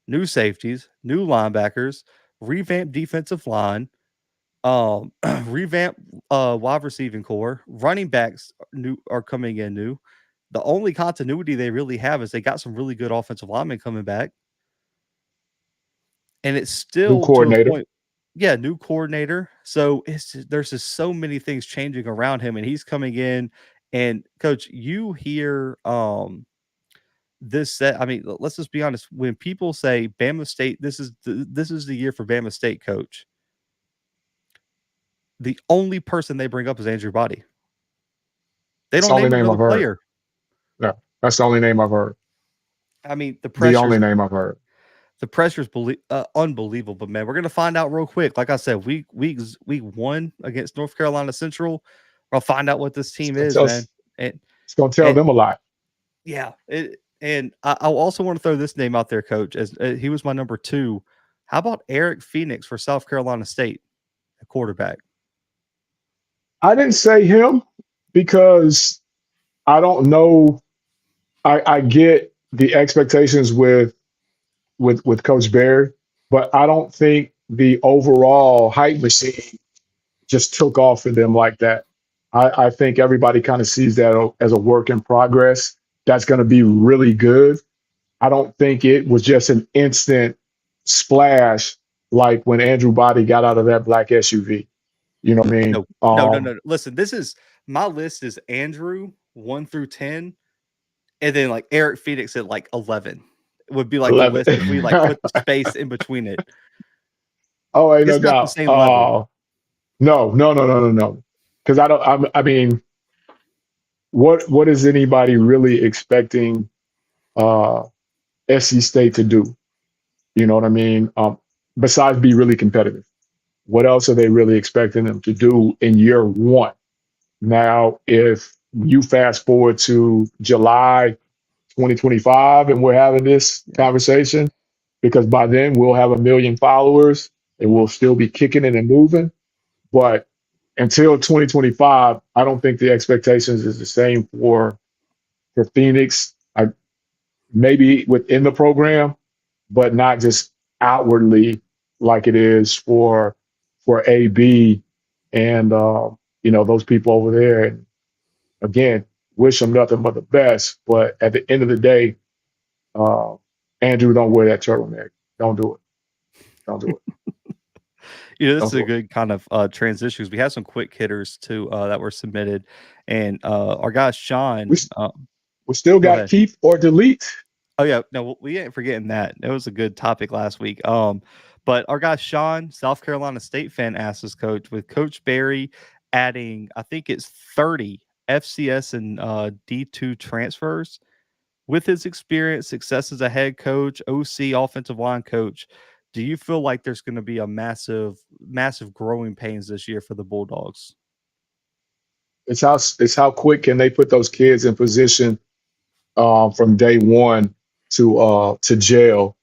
[SPEAKER 1] new safeties, new linebackers, revamped defensive line, um, revamp wide receiving core, running backs are coming in new. The only continuity they really have is they got some really good offensive linemen coming back, and it's
[SPEAKER 2] New
[SPEAKER 1] still to a
[SPEAKER 2] coordinator.
[SPEAKER 1] point. Yeah, new coordinator. So there's just so many things changing around him, and he's coming in. And Coach, you hear this set. I mean, let's just be honest. When people say Bama State, this is the year for Bama State, Coach. The only person they bring up is Andrew Body. They
[SPEAKER 2] That's the
[SPEAKER 1] don't
[SPEAKER 2] only
[SPEAKER 1] name
[SPEAKER 2] name
[SPEAKER 1] another
[SPEAKER 2] I've heard.
[SPEAKER 1] player.
[SPEAKER 2] Yeah, that's the only name I've heard.
[SPEAKER 1] I mean,
[SPEAKER 2] The only name I've heard.
[SPEAKER 1] the pressure's unbelievable, man. We're gonna find out real quick. Like I said, week 1 against North Carolina Central. I'll find out what this
[SPEAKER 2] It's
[SPEAKER 1] team
[SPEAKER 2] gonna
[SPEAKER 1] is,
[SPEAKER 2] tell,
[SPEAKER 1] man.
[SPEAKER 2] it's
[SPEAKER 1] And
[SPEAKER 2] gonna tell
[SPEAKER 1] and
[SPEAKER 2] them a lot.
[SPEAKER 1] yeah, and I also want to throw this name out there, Coach, as he was my number 2. How about Eric Phoenix for South Carolina State, a quarterback?
[SPEAKER 2] I didn't say him because I don't know. I get the expectations with Coach Barry, but I don't think the overall hype machine just took off for them like that. I think everybody kind of sees that as a work in progress. That's going to be really good. I don't think it was just an instant splash like when Andrew Body got out of that black SUV. You know what I mean?
[SPEAKER 1] No, no, no, no. Listen, this is my list is Andrew 1 through 10, and then like Eric Phoenix at like 11 would be like the list if we like
[SPEAKER 2] 11.
[SPEAKER 1] put the space in between it.
[SPEAKER 2] Oh, ain't no
[SPEAKER 1] It's not the
[SPEAKER 2] doubt.
[SPEAKER 1] same level.
[SPEAKER 2] No, no, no, no, no, no. Because I mean, what is anybody really expecting uh SC State to do? You know what I mean? Besides be really competitive, what else are they really expecting them to do in year one? Now, if you fast forward to July 2025 and we're having this conversation, because by then we'll have 1 million followers and we'll still be kicking it and moving. But until 2025, I don't think the expectations is the same for Phoenix. I maybe within the program, but not just outwardly like it is for AB and those people over there. And again, wish them nothing but the best. But at the end of the day, uh, Andrew, don't wear that turtleneck. Don't do it. Don't do it.
[SPEAKER 1] This
[SPEAKER 2] Don't
[SPEAKER 1] is a
[SPEAKER 2] do it.
[SPEAKER 1] good kind of transition because we have some quick hitters too that were submitted, and our guy
[SPEAKER 2] We
[SPEAKER 1] Sean.
[SPEAKER 2] we still
[SPEAKER 1] Go
[SPEAKER 2] got
[SPEAKER 1] ahead.
[SPEAKER 2] keep or delete.
[SPEAKER 1] Oh yeah, no, we ain't forgetting that. It was a good topic last week. But our guy Sean, South Carolina State fan, asked us, Coach, with Coach Barry adding, I think it's 30 FCS and D2 transfers. With his experience, success as a head coach, OC, offensive line coach, do you feel like there's going to be a massive, massive growing pains this year for the Bulldogs?
[SPEAKER 2] It's how quick can they put those kids in position from day one to jail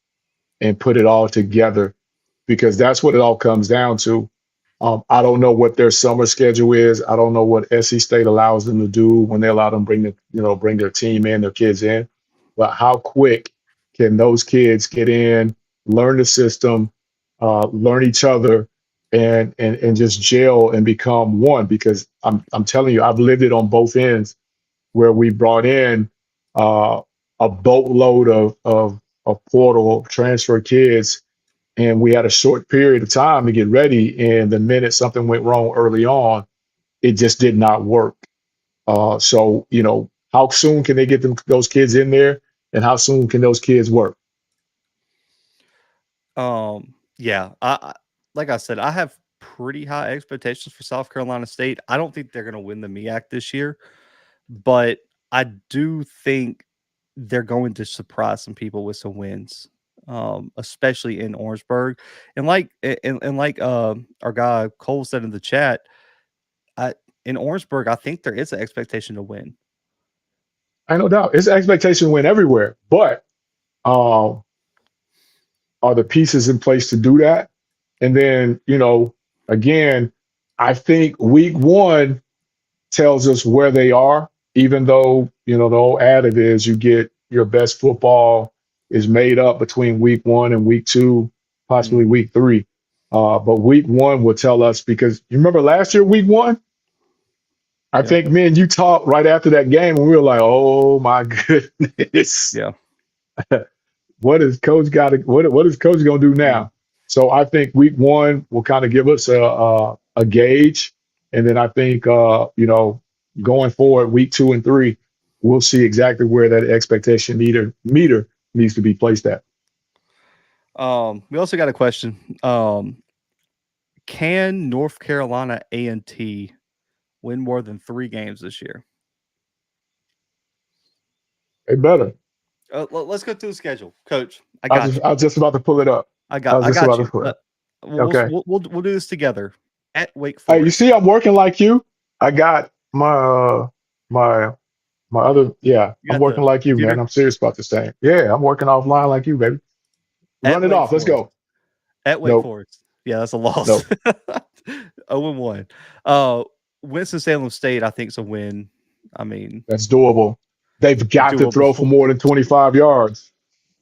[SPEAKER 2] and put it all together, because that's what it all comes down to. I don't know what their summer schedule is. I don't know what SC State allows them to do when they allow them bring their team in, their kids in. But how quick can those kids get in, learn the system, learn each other, and just gel and become one? Because I'm telling you, I've lived it on both ends, where we brought in uh, a boatload of portal transfer kids, and we had a short period of time to get ready. And the minute something went wrong early on, it just did not work. So, how soon can they get those kids in there, and how soon can those kids work?
[SPEAKER 1] Yeah, like I said, I have pretty high expectations for South Carolina State. I don't think they're going to win the MEAC this year, but I do think they're going to surprise some people with some wins, especially in Orangeburg. And like our guy Cole said in the chat, I, in Orangeburg, I think there is an expectation to win.
[SPEAKER 2] I no doubt it's an expectation to win everywhere, but um, are the pieces in place to do that? And then, again, I think week one tells us where they are, even though, the old adage is you get your best football is made up between week one and week two, possibly
[SPEAKER 1] Mhm.
[SPEAKER 2] week three. But week one will tell us, because you remember last year, week one, I
[SPEAKER 1] Yeah,
[SPEAKER 2] think me and you talked right after that game and we were like, oh my goodness,
[SPEAKER 1] yeah.
[SPEAKER 2] what is coach going to do
[SPEAKER 1] Mhm.
[SPEAKER 2] now? So I think week one will kind of give us a gauge. And then I think, going forward, week two and three, we'll see exactly where that expectation meter needs to be placed at.
[SPEAKER 1] We also got a question. Can North Carolina A&T win more than 3 games this year?
[SPEAKER 2] They better.
[SPEAKER 1] Let's go through the schedule, Coach. I
[SPEAKER 2] I
[SPEAKER 1] got
[SPEAKER 2] just
[SPEAKER 1] you.
[SPEAKER 2] I was just about to pull it up. I was
[SPEAKER 1] I
[SPEAKER 2] just
[SPEAKER 1] got
[SPEAKER 2] about to
[SPEAKER 1] you.
[SPEAKER 2] pull it up.
[SPEAKER 1] We'll,
[SPEAKER 2] Okay.
[SPEAKER 1] we'll do this together at Wake
[SPEAKER 2] Hey, you
[SPEAKER 1] Forest.
[SPEAKER 2] see, I'm working like you. I got my my other. Yeah,
[SPEAKER 1] You
[SPEAKER 2] I'm
[SPEAKER 1] got
[SPEAKER 2] working
[SPEAKER 1] the
[SPEAKER 2] like you, man.
[SPEAKER 1] computer
[SPEAKER 2] I'm serious about this thing. Yeah, I'm working offline like you, baby.
[SPEAKER 1] at
[SPEAKER 2] Run it
[SPEAKER 1] Wake
[SPEAKER 2] off. Let's
[SPEAKER 1] Forest.
[SPEAKER 2] go.
[SPEAKER 1] At Wake
[SPEAKER 2] Nope.
[SPEAKER 1] Forest. Yeah, that's a loss.
[SPEAKER 2] Nope.
[SPEAKER 1] 0-1. Uh, Winston-Salem State, I think, is a win. I mean,
[SPEAKER 2] That's doable. They've got to throw for
[SPEAKER 1] doable.
[SPEAKER 2] more than 25 yards.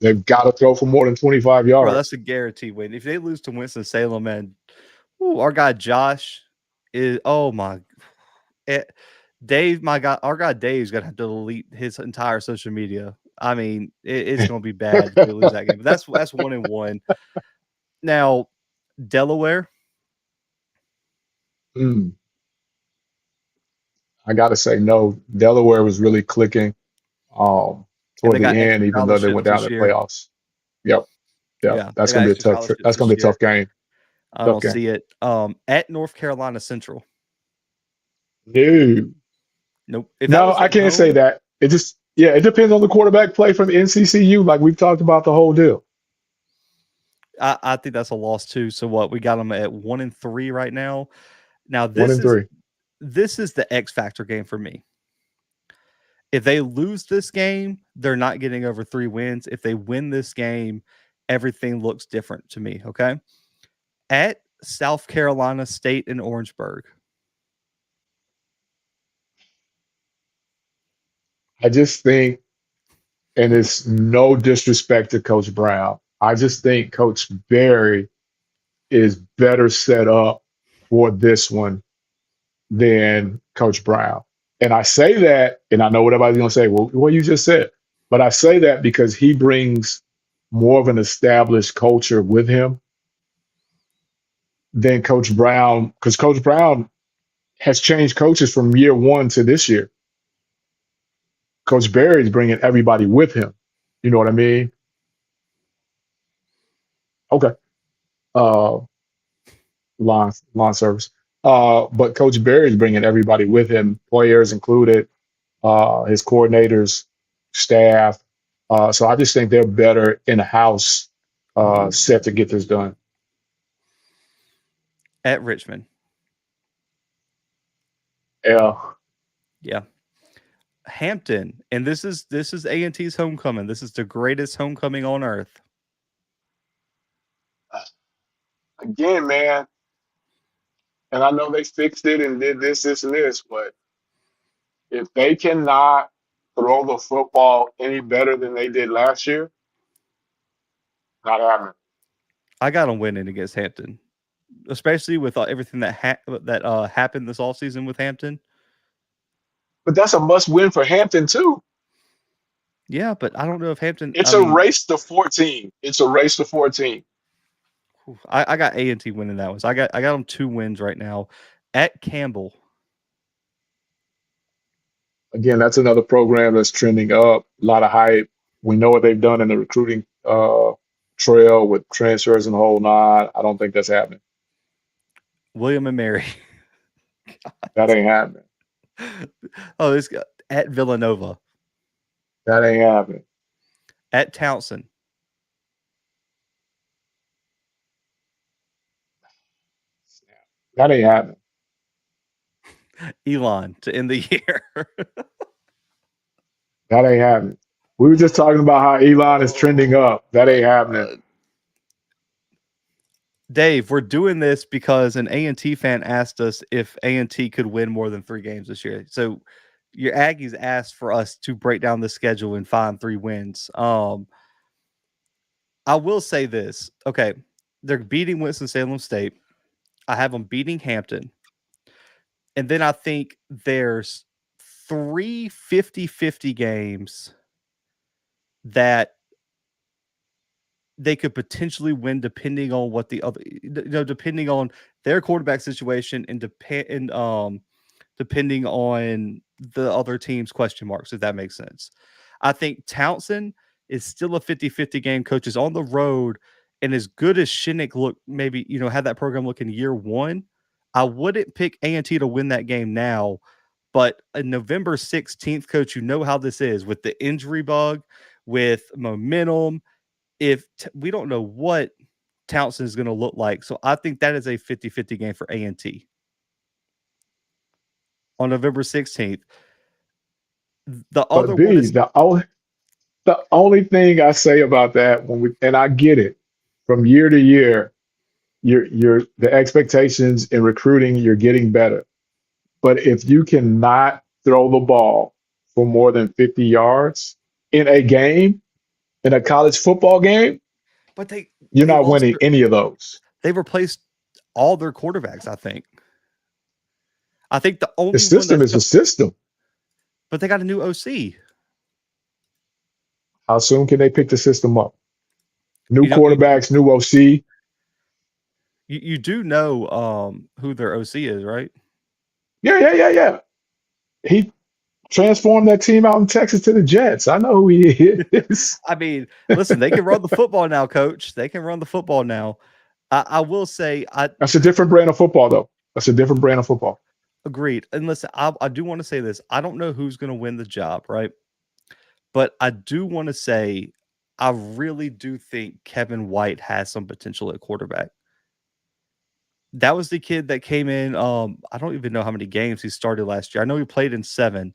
[SPEAKER 2] They've got to throw for more than 25
[SPEAKER 1] Bro, that's
[SPEAKER 2] yards.
[SPEAKER 1] a guarantee win. If they lose to Winston-Salem, man, ooh, our guy Josh is, oh my, eh, Dave, my guy, our guy Dave's gonna have to delete his entire social media. I mean, it's gonna be bad if they lose that game. But that's 1-1. Now, Delaware,
[SPEAKER 2] Mm, I got to say, no. Delaware was really clicking
[SPEAKER 1] and
[SPEAKER 2] toward
[SPEAKER 1] they
[SPEAKER 2] the
[SPEAKER 1] got extra
[SPEAKER 2] end, even though they went
[SPEAKER 1] scholarships
[SPEAKER 2] down
[SPEAKER 1] this
[SPEAKER 2] to the
[SPEAKER 1] year.
[SPEAKER 2] playoffs. Yep. Yep.
[SPEAKER 1] Yeah, they
[SPEAKER 2] That's
[SPEAKER 1] got
[SPEAKER 2] gonna be a
[SPEAKER 1] extra
[SPEAKER 2] tough.
[SPEAKER 1] scholarships
[SPEAKER 2] That's gonna
[SPEAKER 1] this
[SPEAKER 2] be a
[SPEAKER 1] year.
[SPEAKER 2] tough game.
[SPEAKER 1] I
[SPEAKER 2] Tough
[SPEAKER 1] don't
[SPEAKER 2] game.
[SPEAKER 1] see it. At North Carolina Central.
[SPEAKER 2] No.
[SPEAKER 1] Nope. If that
[SPEAKER 2] No,
[SPEAKER 1] was
[SPEAKER 2] I
[SPEAKER 1] at
[SPEAKER 2] can't say
[SPEAKER 1] home,
[SPEAKER 2] that. It just, yeah, it depends on the quarterback play from NCCU, like we've talked about the whole deal.
[SPEAKER 1] I think that's a loss too. So what? We got them at 1-3 right now. Now
[SPEAKER 2] One and three.
[SPEAKER 1] this is the X factor game for me. If they lose this game, they're not getting over 3 wins. If they win this game, everything looks different to me. Okay. At South Carolina State in Orangeburg.
[SPEAKER 2] I just think, and it's no disrespect to Coach Brown, I just think Coach Barry is better set up for this one than Coach Brown. And I say that, and I know what everybody's going to say, well, what you just said. But I say that because he brings more of an established culture with him than Coach Brown, because Coach Brown has changed coaches from year one to this year. Coach Barry is bringing everybody with him. You know what I mean? Okay. Uh, lawn service. But Coach Barry is bringing everybody with him, players included, his coordinators, staff. So I just think they're better in house, set to get this done.
[SPEAKER 1] At Richmond.
[SPEAKER 2] Yeah.
[SPEAKER 1] Yeah. Hampton. And this is A&T's homecoming. This is the greatest homecoming on earth.
[SPEAKER 2] Again, man, and I know they fixed it and did this, and this, but if they cannot throw the football any better than they did last year, not happening.
[SPEAKER 1] I got them winning against Hampton, especially with everything that happened this all season with Hampton.
[SPEAKER 2] But that's a must win for Hampton too.
[SPEAKER 1] Yeah, but I don't know if Hampton.
[SPEAKER 2] It's
[SPEAKER 1] I
[SPEAKER 2] a
[SPEAKER 1] mean,
[SPEAKER 2] race to 14. It's a race to 14.
[SPEAKER 1] I got A&T winning that one. So I got them 2 wins right now. At Campbell,
[SPEAKER 2] Again, that's another program that's trending up. A lot of hype. We know what they've done in the recruiting trail with transfers and the whole nine. I don't think that's happening.
[SPEAKER 1] William and Mary.
[SPEAKER 2] That ain't happening.
[SPEAKER 1] Oh, this guy at Villanova,
[SPEAKER 2] That ain't happening.
[SPEAKER 1] at Townsend,
[SPEAKER 2] That ain't happening.
[SPEAKER 1] Elon to end the year.
[SPEAKER 2] That ain't happening. We were just talking about how Elon is trending up. That ain't happening.
[SPEAKER 1] Dave, we're doing this because an A&T fan asked us if A&T could win more than 3 games this year. So your Aggies asked for us to break down the schedule and find 3 wins. I will say this. Okay, they're beating Winston-Salem State. I have them beating Hampton. And then I think there's 3 50-50 games that they could potentially win depending on what the other, depending on their quarterback situation and depending on the other team's question marks, if that makes sense. I think Townsend is still a 50-50 game. Coach is on the road, and as good as Shinnick looked, maybe, had that program look in year one, I wouldn't pick A&T to win that game now, But on November 16th, coach, you know how this is with the injury bug, with momentum. We don't know what Townsend is going to look like. So I think that is a 50-50 game for A&T on November 16th. The
[SPEAKER 2] But
[SPEAKER 1] other one
[SPEAKER 2] B,
[SPEAKER 1] is,
[SPEAKER 2] the only thing I say about that and I get it, from year to year, the expectations in recruiting, you're getting better. But if you cannot throw the ball for more than 50 yards in a game, in a college football game,
[SPEAKER 1] but
[SPEAKER 2] you're
[SPEAKER 1] they
[SPEAKER 2] not
[SPEAKER 1] lost
[SPEAKER 2] winning any of those.
[SPEAKER 1] they replaced all their quarterbacks, I think. I think the
[SPEAKER 2] The
[SPEAKER 1] only one
[SPEAKER 2] system
[SPEAKER 1] that's
[SPEAKER 2] is a system.
[SPEAKER 1] but they got a new OC.
[SPEAKER 2] How soon can they pick the system up? New
[SPEAKER 1] You know,
[SPEAKER 2] quarterbacks, new OC.
[SPEAKER 1] you do know who their OC is, right?
[SPEAKER 2] Yeah. He transformed that team out in Texas to the Jets. I know who he is.
[SPEAKER 1] I mean, listen, they can run the football now, coach. They can run the football now. I will say I
[SPEAKER 2] That's a different brand of football, though. That's a different brand of football.
[SPEAKER 1] agreed. And listen, I do want to say this. I don't know who's going to win the job, right? But I do want to say I really do think Kevin White has some potential at quarterback. That was the kid that came in. I don't even know how many games he started last year. I know he played in 7,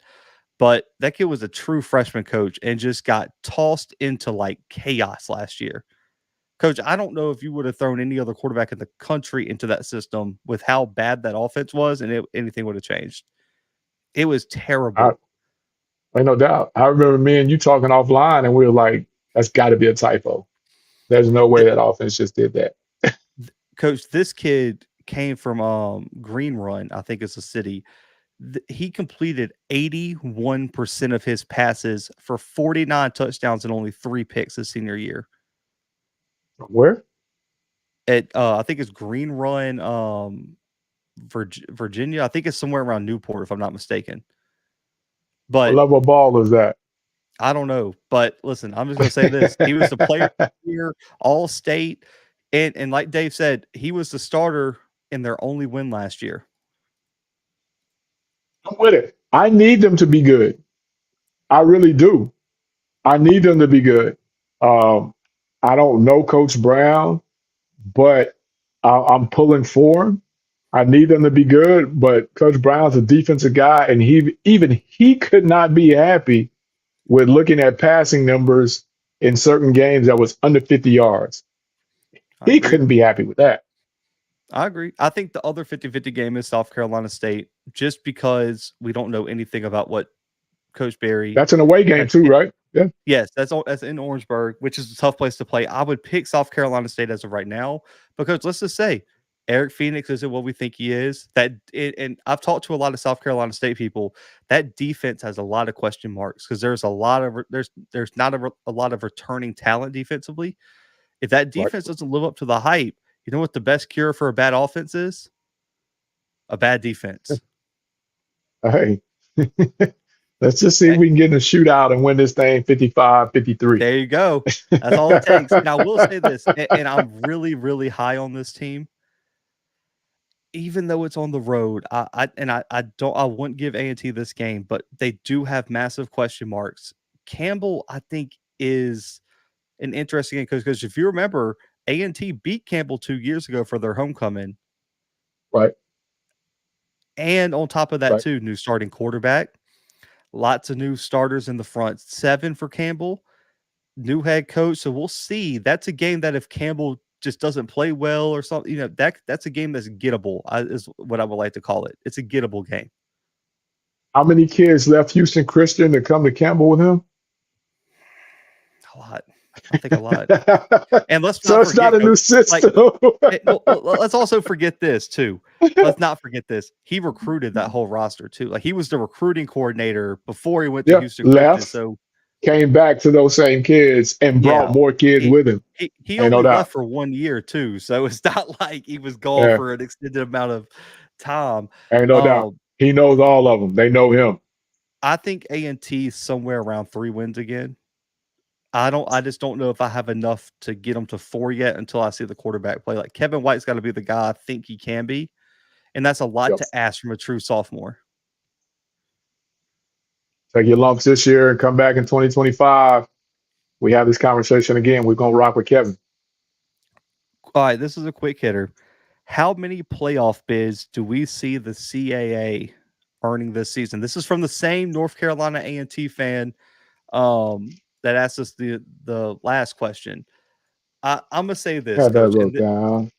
[SPEAKER 1] but that kid was a true freshman, coach, and just got tossed into like chaos last year. Coach, I don't know if you would have thrown any other quarterback in the country into that system with how bad that offense was, and anything would have changed. It was
[SPEAKER 2] I,
[SPEAKER 1] terrible.
[SPEAKER 2] ain't no doubt. I remember me and you talking offline, and we were like, that's got to be a typo. There's no way
[SPEAKER 1] Th-
[SPEAKER 2] that offense just did that.
[SPEAKER 1] Coach, this kid came from Green Run, I think it's a city. He completed 81% of his passes for 49 touchdowns and only 3 picks his senior year.
[SPEAKER 2] Where?
[SPEAKER 1] I think it's Green Run, Virginia. I think it's somewhere around Newport, if I'm not mistaken.
[SPEAKER 2] What
[SPEAKER 1] But
[SPEAKER 2] level of ball is that?
[SPEAKER 1] I don't know. But listen, I'm just going to say this: he was the player here, all state, and like Dave said, he was the starter in their only win last year.
[SPEAKER 2] I'm with it. I need them to be good. I really do. I need them to be good. Um, I don't know Coach Brown, but I'm pulling for him. I need them to be good, but Coach Brown's a defensive guy, and he could not be happy with looking at passing numbers in certain games that was under 50 yards.
[SPEAKER 1] I
[SPEAKER 2] He
[SPEAKER 1] agree.
[SPEAKER 2] couldn't be happy with that.
[SPEAKER 1] I agree. I think the other 50-50 game is South Carolina State, just because we don't know anything about what Coach Barry
[SPEAKER 2] That's an away game
[SPEAKER 1] has.
[SPEAKER 2] too, right? Yeah.
[SPEAKER 1] Yes, that's in Orangeburg, which is a tough place to play. I would pick South Carolina State as of right now because let's just say Eric Phoenix isn't what we think he is. And I've talked to a lot of South Carolina State people. That defense has a lot of question marks because there's a lot of there's not a lot of returning talent defensively. If that
[SPEAKER 2] Right.
[SPEAKER 1] defense doesn't live up to the hype, you know what the best cure for a bad offense is? A bad defense.
[SPEAKER 2] Hey, let's just see if we can get in a shootout and win this thing 55-53.
[SPEAKER 1] There you go. That's all it takes. And I will say this, and I'm really, really high on this team. Even though it's on the road, I wouldn't give A&T this game, but they do have massive question marks. Campbell, I think, is an interesting game because if you remember, A&T beat Campbell 2 years ago for their homecoming.
[SPEAKER 2] Right.
[SPEAKER 1] And on top of that,
[SPEAKER 2] Right.
[SPEAKER 1] too, new starting quarterback, lots of new starters in the front, 7 for Campbell. New head coach, so we'll see. That's a game that if Campbell just doesn't play well or something, that's a game that's gettable, is what I would like to call it. It's a gettable game.
[SPEAKER 2] How many kids left Houston Christian to come to Campbell with him?
[SPEAKER 1] A lot. I think a lot. And let's
[SPEAKER 2] So
[SPEAKER 1] not
[SPEAKER 2] it's not
[SPEAKER 1] forget,
[SPEAKER 2] a new
[SPEAKER 1] Coach,
[SPEAKER 2] system.
[SPEAKER 1] let's also forget this too. Let's not forget this. He recruited that whole roster too. Like he was the recruiting coordinator before he went to
[SPEAKER 2] Yeah,
[SPEAKER 1] Houston Christian.
[SPEAKER 2] left,
[SPEAKER 1] So
[SPEAKER 2] came back to those same kids and brought
[SPEAKER 1] yeah,
[SPEAKER 2] more kids
[SPEAKER 1] he
[SPEAKER 2] with him.
[SPEAKER 1] he
[SPEAKER 2] Ain't no
[SPEAKER 1] only left
[SPEAKER 2] doubt.
[SPEAKER 1] for 1 year too. So it's not like he was gone
[SPEAKER 2] Yeah,
[SPEAKER 1] for an extended amount of time.
[SPEAKER 2] ain't no doubt.
[SPEAKER 1] Um,
[SPEAKER 2] He knows all of them. They know him.
[SPEAKER 1] I think A&T somewhere around 3 wins again. I just don't know if I have enough to get them to 4 yet until I see the quarterback play. Like Kevin White's got to be the guy I think he can be, and that's a lot
[SPEAKER 2] Yep.
[SPEAKER 1] to ask from a true sophomore.
[SPEAKER 2] take your lumps this year and come back in 2025. We have this conversation again. We're gonna rock with Kevin.
[SPEAKER 1] All right, this is a quick hitter. How many playoff bids do we see the CAA earning this season? This is from the same North Carolina A&T fan that asked us the last question. I'm gonna say this,
[SPEAKER 2] Had that
[SPEAKER 1] Coach.
[SPEAKER 2] wrote down.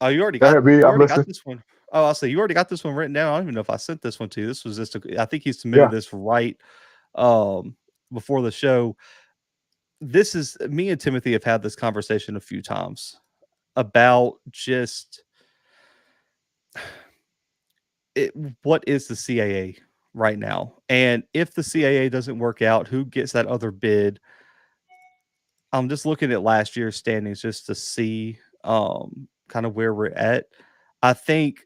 [SPEAKER 1] Oh, you already
[SPEAKER 2] Go
[SPEAKER 1] got
[SPEAKER 2] ahead, B.
[SPEAKER 1] you
[SPEAKER 2] I'm
[SPEAKER 1] already got
[SPEAKER 2] listening.
[SPEAKER 1] this one. Oh, I'll say you already got this one written down. I don't even know if I sent this one to you. This was just I think he submitted
[SPEAKER 2] Yeah.
[SPEAKER 1] this right um before the show. This is me and Timothy have had this conversation a few times about just it, what is the CAA right now? And if the CAA doesn't work out, who gets that other bid? I'm just looking at last year's standings just to see kind of where we're at. I think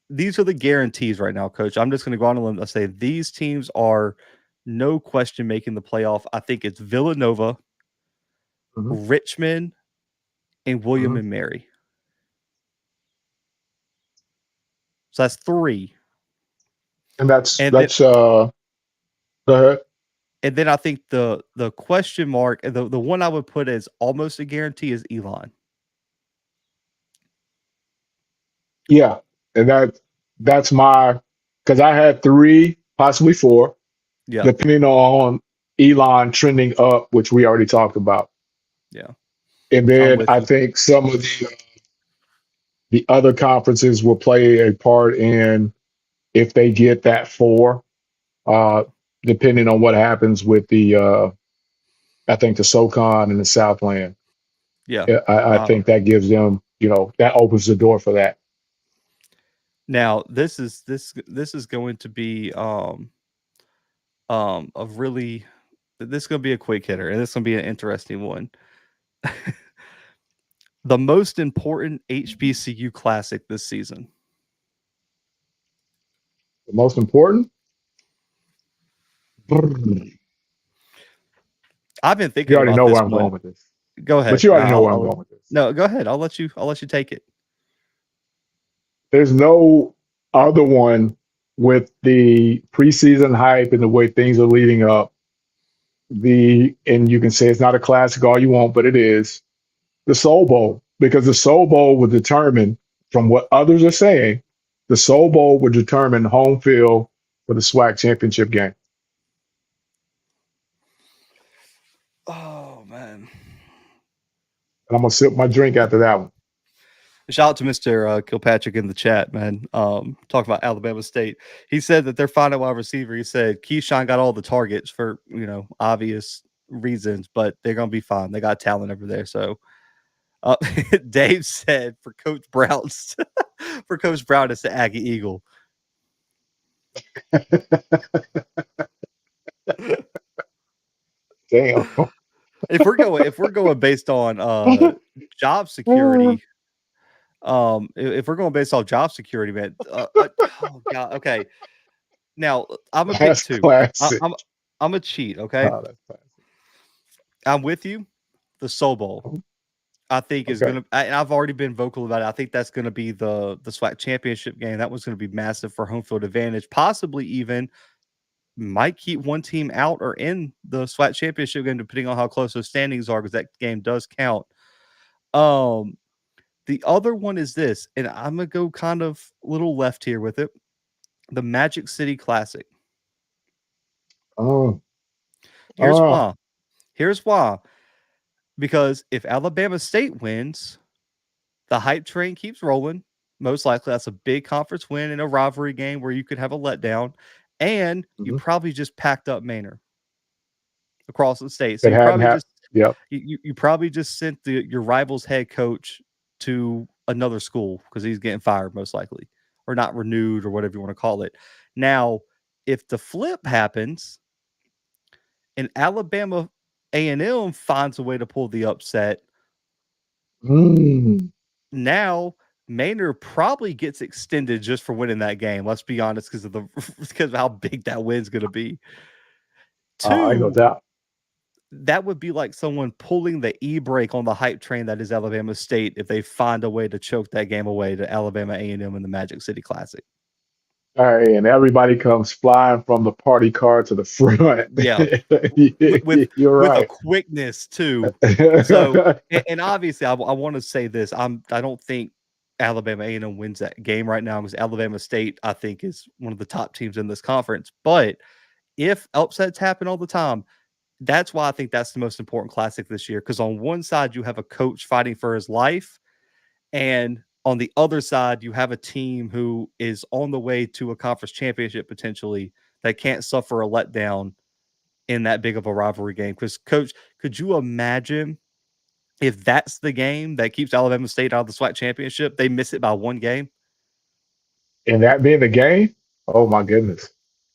[SPEAKER 1] these are the guarantees right now, Coach. I'm just going to go on a limb and say these teams are no question making the playoff. I think it's Villanova,
[SPEAKER 2] Hmm.
[SPEAKER 1] Richmond, and William
[SPEAKER 2] Hmm.
[SPEAKER 1] and Mary. So that's three.
[SPEAKER 2] And that's
[SPEAKER 1] And then
[SPEAKER 2] that's go ahead.
[SPEAKER 1] and then I think the question mark, the one I would put as almost a guarantee is Elon.
[SPEAKER 2] Yeah. And that's my because I had three, possibly four,
[SPEAKER 1] Yeah,
[SPEAKER 2] depending on Elon trending up, which we already talked about.
[SPEAKER 1] yeah,
[SPEAKER 2] And
[SPEAKER 1] I'm
[SPEAKER 2] then
[SPEAKER 1] with
[SPEAKER 2] I
[SPEAKER 1] you.
[SPEAKER 2] think some of the other conferences will play a part in if they get that four, uh, depending on what happens with the I think the SoCon and the Southland.
[SPEAKER 1] Yeah.
[SPEAKER 2] Yeah, I think that gives them, that opens the door for that.
[SPEAKER 1] Now this is going to be a really this is going to be a quick hitter, and this is going to be an interesting one. The most important HBCU classic this season.
[SPEAKER 2] The most important, you
[SPEAKER 1] I've been thinking
[SPEAKER 2] already
[SPEAKER 1] about
[SPEAKER 2] know
[SPEAKER 1] this
[SPEAKER 2] where I'm
[SPEAKER 1] one.
[SPEAKER 2] going with this.
[SPEAKER 1] Go
[SPEAKER 2] But
[SPEAKER 1] ahead.
[SPEAKER 2] you already know where I'm going with this.
[SPEAKER 1] No, go ahead. I'll let you take it.
[SPEAKER 2] There's no other one with the preseason hype and the way things are leading up. And you can say it's not a classic all you want, but it is the Soul Bowl, because the Soul Bowl would determine, from what others are saying, the Soul Bowl would determine home field for the SWAC championship game.
[SPEAKER 1] Oh man.
[SPEAKER 2] And I'm gonna sip my drink after that one.
[SPEAKER 1] Shout out to Mr. Kilpatrick in the chat, man. Talk about Alabama State. He said that their final wide receiver, he said Keyshawn got all the targets for, obvious reasons, but they're going to be fine. They got talent over there. So uh, Dave said for Coach Brown's for Coach Brown, it's the Aggie Eagle.
[SPEAKER 2] Damn.
[SPEAKER 1] If we're going based on job security, if we're going based off job security, man, oh god, okay. Now I'm gonna pick
[SPEAKER 2] That's
[SPEAKER 1] two.
[SPEAKER 2] classic.
[SPEAKER 1] I'm a cheat. Okay,
[SPEAKER 2] Oh, that's classic.
[SPEAKER 1] I'm with you. The Soul Bowl, I think, is
[SPEAKER 2] Okay.
[SPEAKER 1] gonna. And I've already been vocal about it. I think that's gonna be the SWAC championship game. That was gonna be massive for home field advantage. Possibly even might keep one team out or in the SWAC championship game, depending on how close those standings are, because that game does count. Um, the other one is this, and I'm gonna go kind of a little left here with it. The Magic City Classic.
[SPEAKER 2] Oh,
[SPEAKER 1] Here's
[SPEAKER 2] oh.
[SPEAKER 1] why. Here's why. Because if Alabama State wins, the hype train keeps rolling. Most likely, that's a big conference win in a rivalry game where you could have a letdown, and you
[SPEAKER 2] Mhm.
[SPEAKER 1] probably just packed up Manor across the state. So
[SPEAKER 2] It
[SPEAKER 1] you
[SPEAKER 2] hadn't
[SPEAKER 1] probably
[SPEAKER 2] happened.
[SPEAKER 1] just
[SPEAKER 2] Yep.
[SPEAKER 1] you probably just sent your rival's head coach to another school because he's getting fired most likely, or not renewed, or whatever you want to call it. Now, if the flip happens and Alabama A&M finds a way to pull the upset,
[SPEAKER 2] Mm.
[SPEAKER 1] now Maynard probably gets extended just for winning that game. Let's be honest, because of how big that win's going to be.
[SPEAKER 2] Ain't no
[SPEAKER 1] Two,
[SPEAKER 2] doubt.
[SPEAKER 1] that would be like someone pulling the e-brake on the hype train that is Alabama State if they find a way to choke that game away to Alabama A&M in the Magic City Classic.
[SPEAKER 2] Hey, and everybody comes flying from the party car to the front.
[SPEAKER 1] Yeah,
[SPEAKER 2] You're
[SPEAKER 1] with a
[SPEAKER 2] right.
[SPEAKER 1] quickness too. So, and obviously, I want to say this. I don't think Alabama A&M wins that game right now because Alabama State, I think, is one of the top teams in this conference. But if upsets happen all the time, that's why I think that's the most important classic this year. Because on one side, you have a coach fighting for his life, and on the other side, you have a team who is on the way to a conference championship potentially that can't suffer a letdown in that big of a rivalry game. Because, coach, could you imagine if that's the game that keeps Alabama State out of the SWAC championship? They miss it by one game,
[SPEAKER 2] And that being the game, oh my goodness.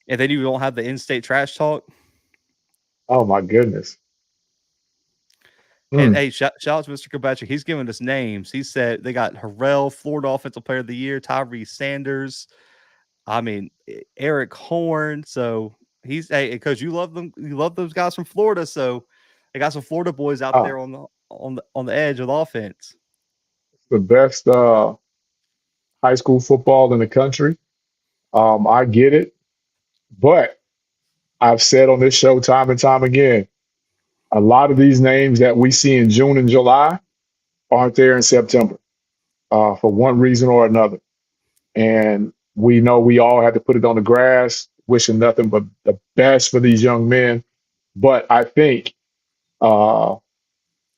[SPEAKER 1] and then you don't have the in-state trash talk.
[SPEAKER 2] Oh my goodness.
[SPEAKER 1] And
[SPEAKER 2] Hmm.
[SPEAKER 1] hey, shout out to Mr. Kobachick. He's giving us names. He said they got Harrell, Florida Offensive Player of the Year, Tyree Sanders. I mean, Eric Horn. So he's because you love them. You love those guys from Florida. So they got some Florida boys out
[SPEAKER 2] Ah,
[SPEAKER 1] there on the edge of the offense.
[SPEAKER 2] the best high school football in the country. I get it, but I've said on this show time and time again, a lot of these names that we see in June and July aren't there in September for one reason or another. And we know we all had to put it on the grass, wishing nothing but the best for these young men. But I think uh,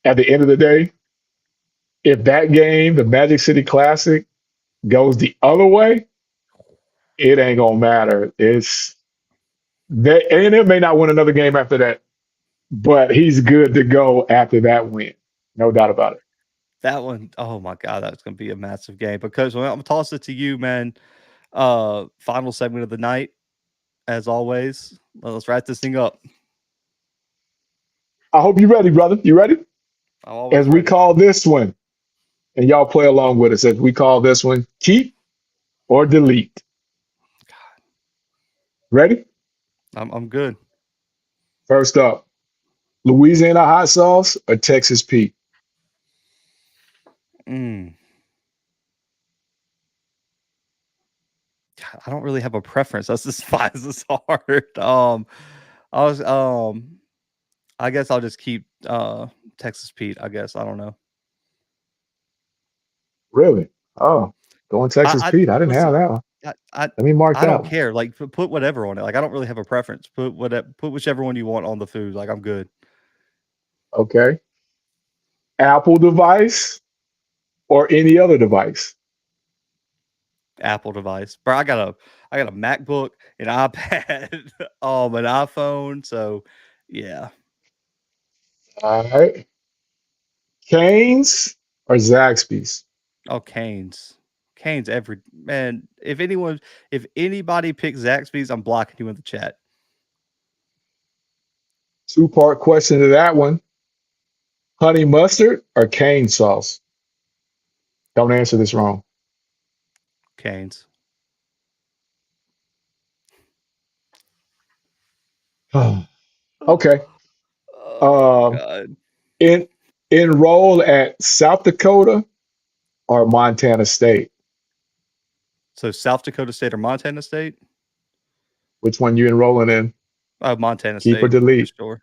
[SPEAKER 2] at the end of the day, if that game, the Magic City Classic, goes the other way, it ain't gonna matter. It's they A&M may not win another game after that, but he's good to go after that win. No doubt about it.
[SPEAKER 1] That one, oh my god, that's going to be a massive game. Because I'm gonna toss it to you, man. Final segment of the night, as always. Let's wrap this thing up.
[SPEAKER 2] I hope you're ready, brother. You ready?
[SPEAKER 1] I'm always
[SPEAKER 2] As we
[SPEAKER 1] ready.
[SPEAKER 2] call this one, and y'all play along with us, as we call this one, keep or delete. Ready?
[SPEAKER 1] I'm good.
[SPEAKER 2] First up, Louisiana hot sauce or Texas Pete?
[SPEAKER 1] Mm. I don't really have a preference. That's just why this is hard. I was I guess I'll just keep Texas Pete. I guess I don't know.
[SPEAKER 2] Really? Oh, going Texas
[SPEAKER 1] I
[SPEAKER 2] Pete. I didn't
[SPEAKER 1] listen.
[SPEAKER 2] have that one.
[SPEAKER 1] I, I
[SPEAKER 2] Let me mark
[SPEAKER 1] I
[SPEAKER 2] that
[SPEAKER 1] don't
[SPEAKER 2] one.
[SPEAKER 1] care. Like put whatever on it. Like I don't really have a preference. Put whichever one you want on the food. Like I'm good.
[SPEAKER 2] Okay. Apple device or any other device?
[SPEAKER 1] Apple device, bro. I got a MacBook, an iPad, an iPhone. So yeah.
[SPEAKER 2] All right. Canes or Zaxby's?
[SPEAKER 1] Oh, Canes. Canes every man. If anybody picks Zaxby's, I'm blocking you in the chat.
[SPEAKER 2] Two-part question to that one. Honey mustard or cane sauce? Don't answer this wrong.
[SPEAKER 1] Canes.
[SPEAKER 2] Okay.
[SPEAKER 1] Oh
[SPEAKER 2] Um,
[SPEAKER 1] god.
[SPEAKER 2] in enroll at South Dakota or Montana State?
[SPEAKER 1] So South Dakota State or Montana State?
[SPEAKER 2] Which one you enrolling in?
[SPEAKER 1] Montana
[SPEAKER 2] Keep or
[SPEAKER 1] State for
[SPEAKER 2] delete?
[SPEAKER 1] sure.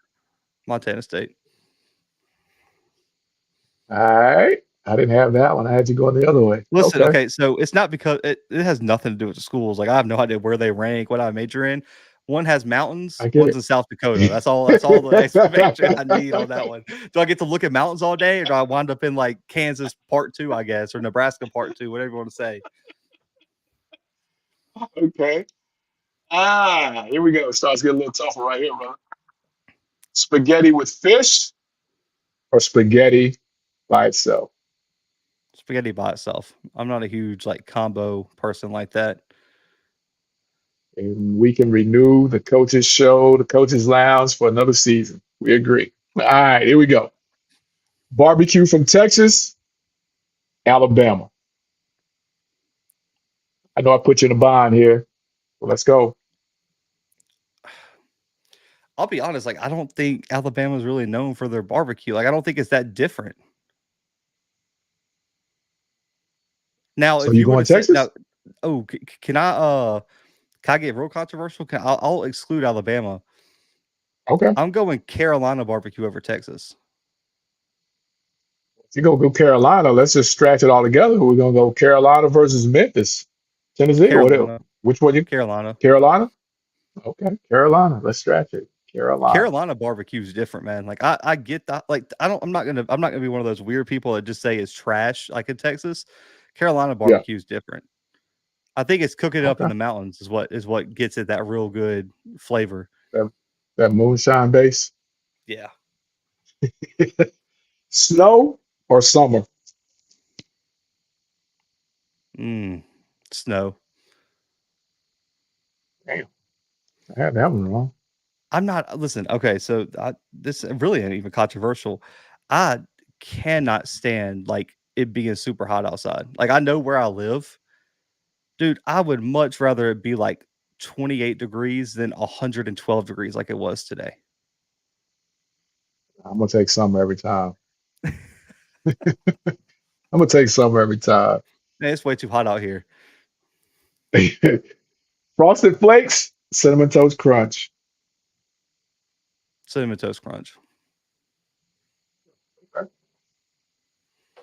[SPEAKER 1] Montana State.
[SPEAKER 2] All right. I didn't have that one. I had you going the other way.
[SPEAKER 1] Listen,
[SPEAKER 2] Okay.
[SPEAKER 1] okay, so it's not because it has nothing to do with the schools. Like I have no idea where they rank, what I major in. One has mountains,
[SPEAKER 2] I get
[SPEAKER 1] one's
[SPEAKER 2] it.
[SPEAKER 1] in South Dakota. That's all the explanation I need on that one. Do I get to look at mountains all day, or do I wind up in like Kansas part two, I guess, or Nebraska part two, whatever you want to say?
[SPEAKER 2] Okay. Here we go. It starts getting a little tougher right here, bro. Spaghetti with fish or spaghetti by itself?
[SPEAKER 1] Spaghetti by itself. I'm not a huge like combo person like that.
[SPEAKER 2] And we can renew the coaches show, the coaches lounge for another season. We agree. All right, here we go. Barbecue from Texas, Alabama. I know I put you in a bind here. Well, let's go.
[SPEAKER 1] I'll be honest, like I don't think Alabama's really known for their barbecue. Like I don't think it's that different. Now,
[SPEAKER 2] So
[SPEAKER 1] if
[SPEAKER 2] you
[SPEAKER 1] you were
[SPEAKER 2] going
[SPEAKER 1] to say now,
[SPEAKER 2] Texas?
[SPEAKER 1] can I Can I get real controversial? I'll exclude Alabama.
[SPEAKER 2] Okay.
[SPEAKER 1] I'm going Carolina barbecue over Texas.
[SPEAKER 2] If you go Carolina, let's just stretch it all together. We're gonna go Carolina versus Memphis, Tennessee.
[SPEAKER 1] Carolina.
[SPEAKER 2] Which one you?
[SPEAKER 1] Carolina.
[SPEAKER 2] Carolina. Okay, Carolina. Let's stretch it. Carolina.
[SPEAKER 1] Carolina barbecue is different, man. Like I get that. Like I'm not gonna be one of those weird people that just say it's trash. Like in Texas, Carolina
[SPEAKER 2] Yeah.
[SPEAKER 1] barbecue is different. I think it's cooking it up in
[SPEAKER 2] Okay.
[SPEAKER 1] the mountains is what gets it that real good flavor.
[SPEAKER 2] That moonshine base.
[SPEAKER 1] Yeah.
[SPEAKER 2] Snow or summer?
[SPEAKER 1] Snow.
[SPEAKER 2] Damn, I had that one wrong.
[SPEAKER 1] I'm not listen. Okay, so this really ain't even controversial. I cannot stand like it being super hot outside. Like I know where I live, dude. I would much rather it be like 28 degrees than 112 degrees like it was today.
[SPEAKER 2] I'm gonna take summer every time. I'm gonna take summer every time.
[SPEAKER 1] Man, it's way too hot out here.
[SPEAKER 2] Frosted Flakes, Cinnamon Toast Crunch.
[SPEAKER 1] Cinnamon toast crunch.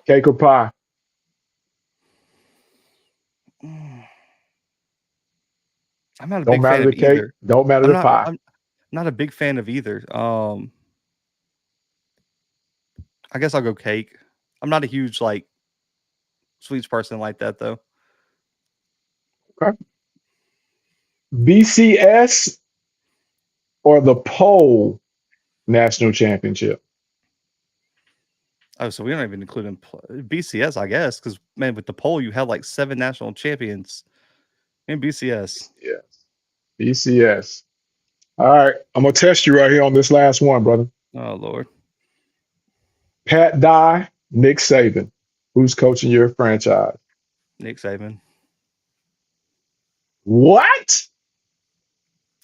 [SPEAKER 2] Cake or pie?
[SPEAKER 1] Mm, I'm not a
[SPEAKER 2] Don't
[SPEAKER 1] big fan
[SPEAKER 2] matter
[SPEAKER 1] of
[SPEAKER 2] the cake.
[SPEAKER 1] either.
[SPEAKER 2] Don't matter
[SPEAKER 1] I'm
[SPEAKER 2] the
[SPEAKER 1] not.
[SPEAKER 2] pie.
[SPEAKER 1] I'm not a big fan of either. I guess I'll go cake. I'm not a huge like sweets person like that though.
[SPEAKER 2] Okay. BCS or the pole national championship?
[SPEAKER 1] Oh, so we don't even include in BCS, I guess, because man, with the poll, you had like 7 national champions in BCS.
[SPEAKER 2] Yes. BCS. All right. I'm gonna test you right here on this last one, brother.
[SPEAKER 1] Oh Lord,
[SPEAKER 2] Pat Dye, Nick Saban. Who's coaching your franchise?
[SPEAKER 1] Nick Saban.
[SPEAKER 2] What?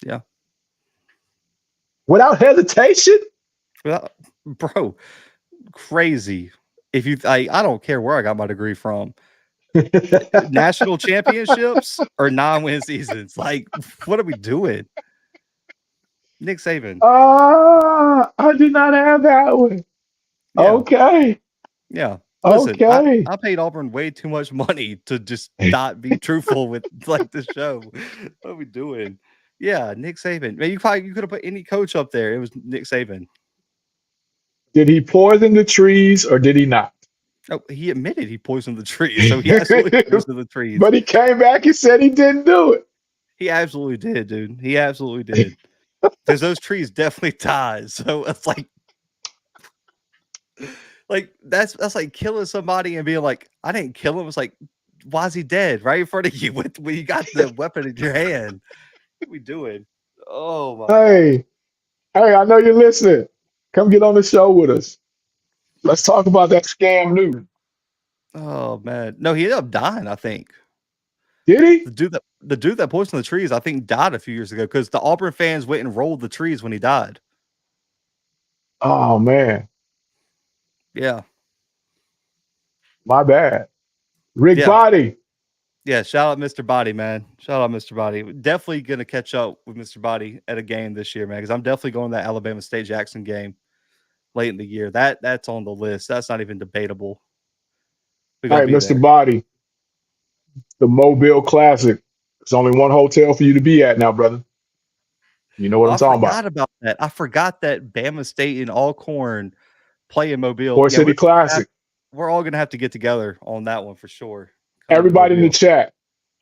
[SPEAKER 1] Yeah,
[SPEAKER 2] Without hesitation?
[SPEAKER 1] well, bro, crazy. If you, I don't care where I got my degree from. National championships or 9-win seasons. Like, what are we doing? Nick Saban.
[SPEAKER 2] I did not have that one.
[SPEAKER 1] Yeah,
[SPEAKER 2] Okay.
[SPEAKER 1] yeah. Listen,
[SPEAKER 2] Okay.
[SPEAKER 1] I paid Auburn way too much money to just not be truthful with like the show. What are we doing? Yeah, Nick Saban. Man, you could have put any coach up there. It was Nick Saban.
[SPEAKER 2] Did he poison the trees or did he not?
[SPEAKER 1] Oh, he admitted he poisoned the trees, so he absolutely poisoned the trees.
[SPEAKER 2] But he came back and said he didn't do it.
[SPEAKER 1] He absolutely did, dude. He absolutely did. Because those trees definitely died. So it's like that's like killing somebody and being like, I didn't kill him. It's like, why is he dead right in front of you with when you got the weapon in your hand? What are we doing? Oh my god.
[SPEAKER 2] Hey, I know you're listening. Come get on the show with us. Let's talk about that scam news.
[SPEAKER 1] Oh man. No, he ended up dying, I think.
[SPEAKER 2] Did he?
[SPEAKER 1] The dude that poisoned the trees, I think, died a few years ago because the Auburn fans went and rolled the trees when he died.
[SPEAKER 2] Oh man,
[SPEAKER 1] Yeah.
[SPEAKER 2] my bad. Rick
[SPEAKER 1] Yeah.
[SPEAKER 2] Body.
[SPEAKER 1] Yeah. Shout out Mr. Body, man. Shout out Mr. Body. Definitely gonna catch up with Mr. Body at a game this year, man. Because I'm definitely going to that Alabama State Jackson game late in the year. That's on the list. That's not even debatable. We're
[SPEAKER 2] All
[SPEAKER 1] gonna
[SPEAKER 2] right,
[SPEAKER 1] be
[SPEAKER 2] Mr.
[SPEAKER 1] there.
[SPEAKER 2] Body. The Mobile Classic. There's only one hotel for you to be at now, brother. You know what
[SPEAKER 1] Oh,
[SPEAKER 2] I'm
[SPEAKER 1] I
[SPEAKER 2] talking about.
[SPEAKER 1] forgot about that. I forgot that Bama State and Alcorn play in Mobile.
[SPEAKER 2] Port
[SPEAKER 1] Yeah,
[SPEAKER 2] City Classic.
[SPEAKER 1] we're all gonna have to get together on that one for sure. Coming to
[SPEAKER 2] Everybody in the
[SPEAKER 1] Mobile.
[SPEAKER 2] chat.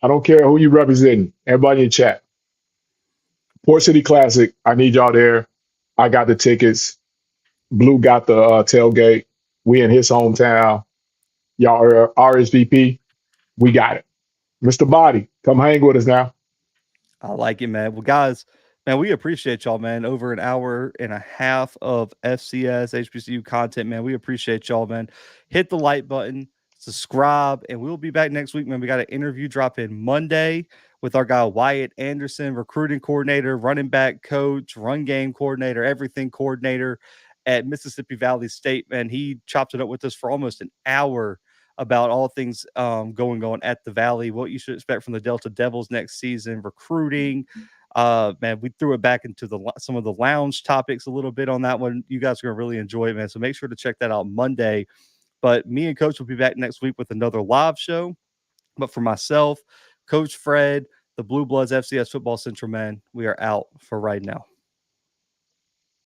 [SPEAKER 2] I don't care who you representing. Everybody in the chat. Port City Classic. I need y'all there. I got the tickets. Blue got the tailgate. We in his hometown. Y'all are RSVP. We got it. Mr. Body, come hang with us now.
[SPEAKER 1] I like it, man. Well, guys, man, we appreciate y'all, man. Over an hour and a half of FCS HBCU content, man. We appreciate y'all, man. Hit the like button, subscribe, and we'll be back next week, man. We got an interview dropping Monday with our guy Wyatt Anderson, recruiting coordinator, running back coach, run game coordinator, everything coordinator at Mississippi Valley State. Man, he chopped it up with us for almost an hour about all things going on at the Valley, what you should expect from the Delta Devils next season, recruiting. Man, we threw it back into some of the lounge topics a little bit on that one. You guys are going to really enjoy it, man. So make sure to check that out Monday. But me and Coach will be back next week with another live show. But for myself, Coach Fred, the Blue Bloods FCS Football Central men, we are out for right now.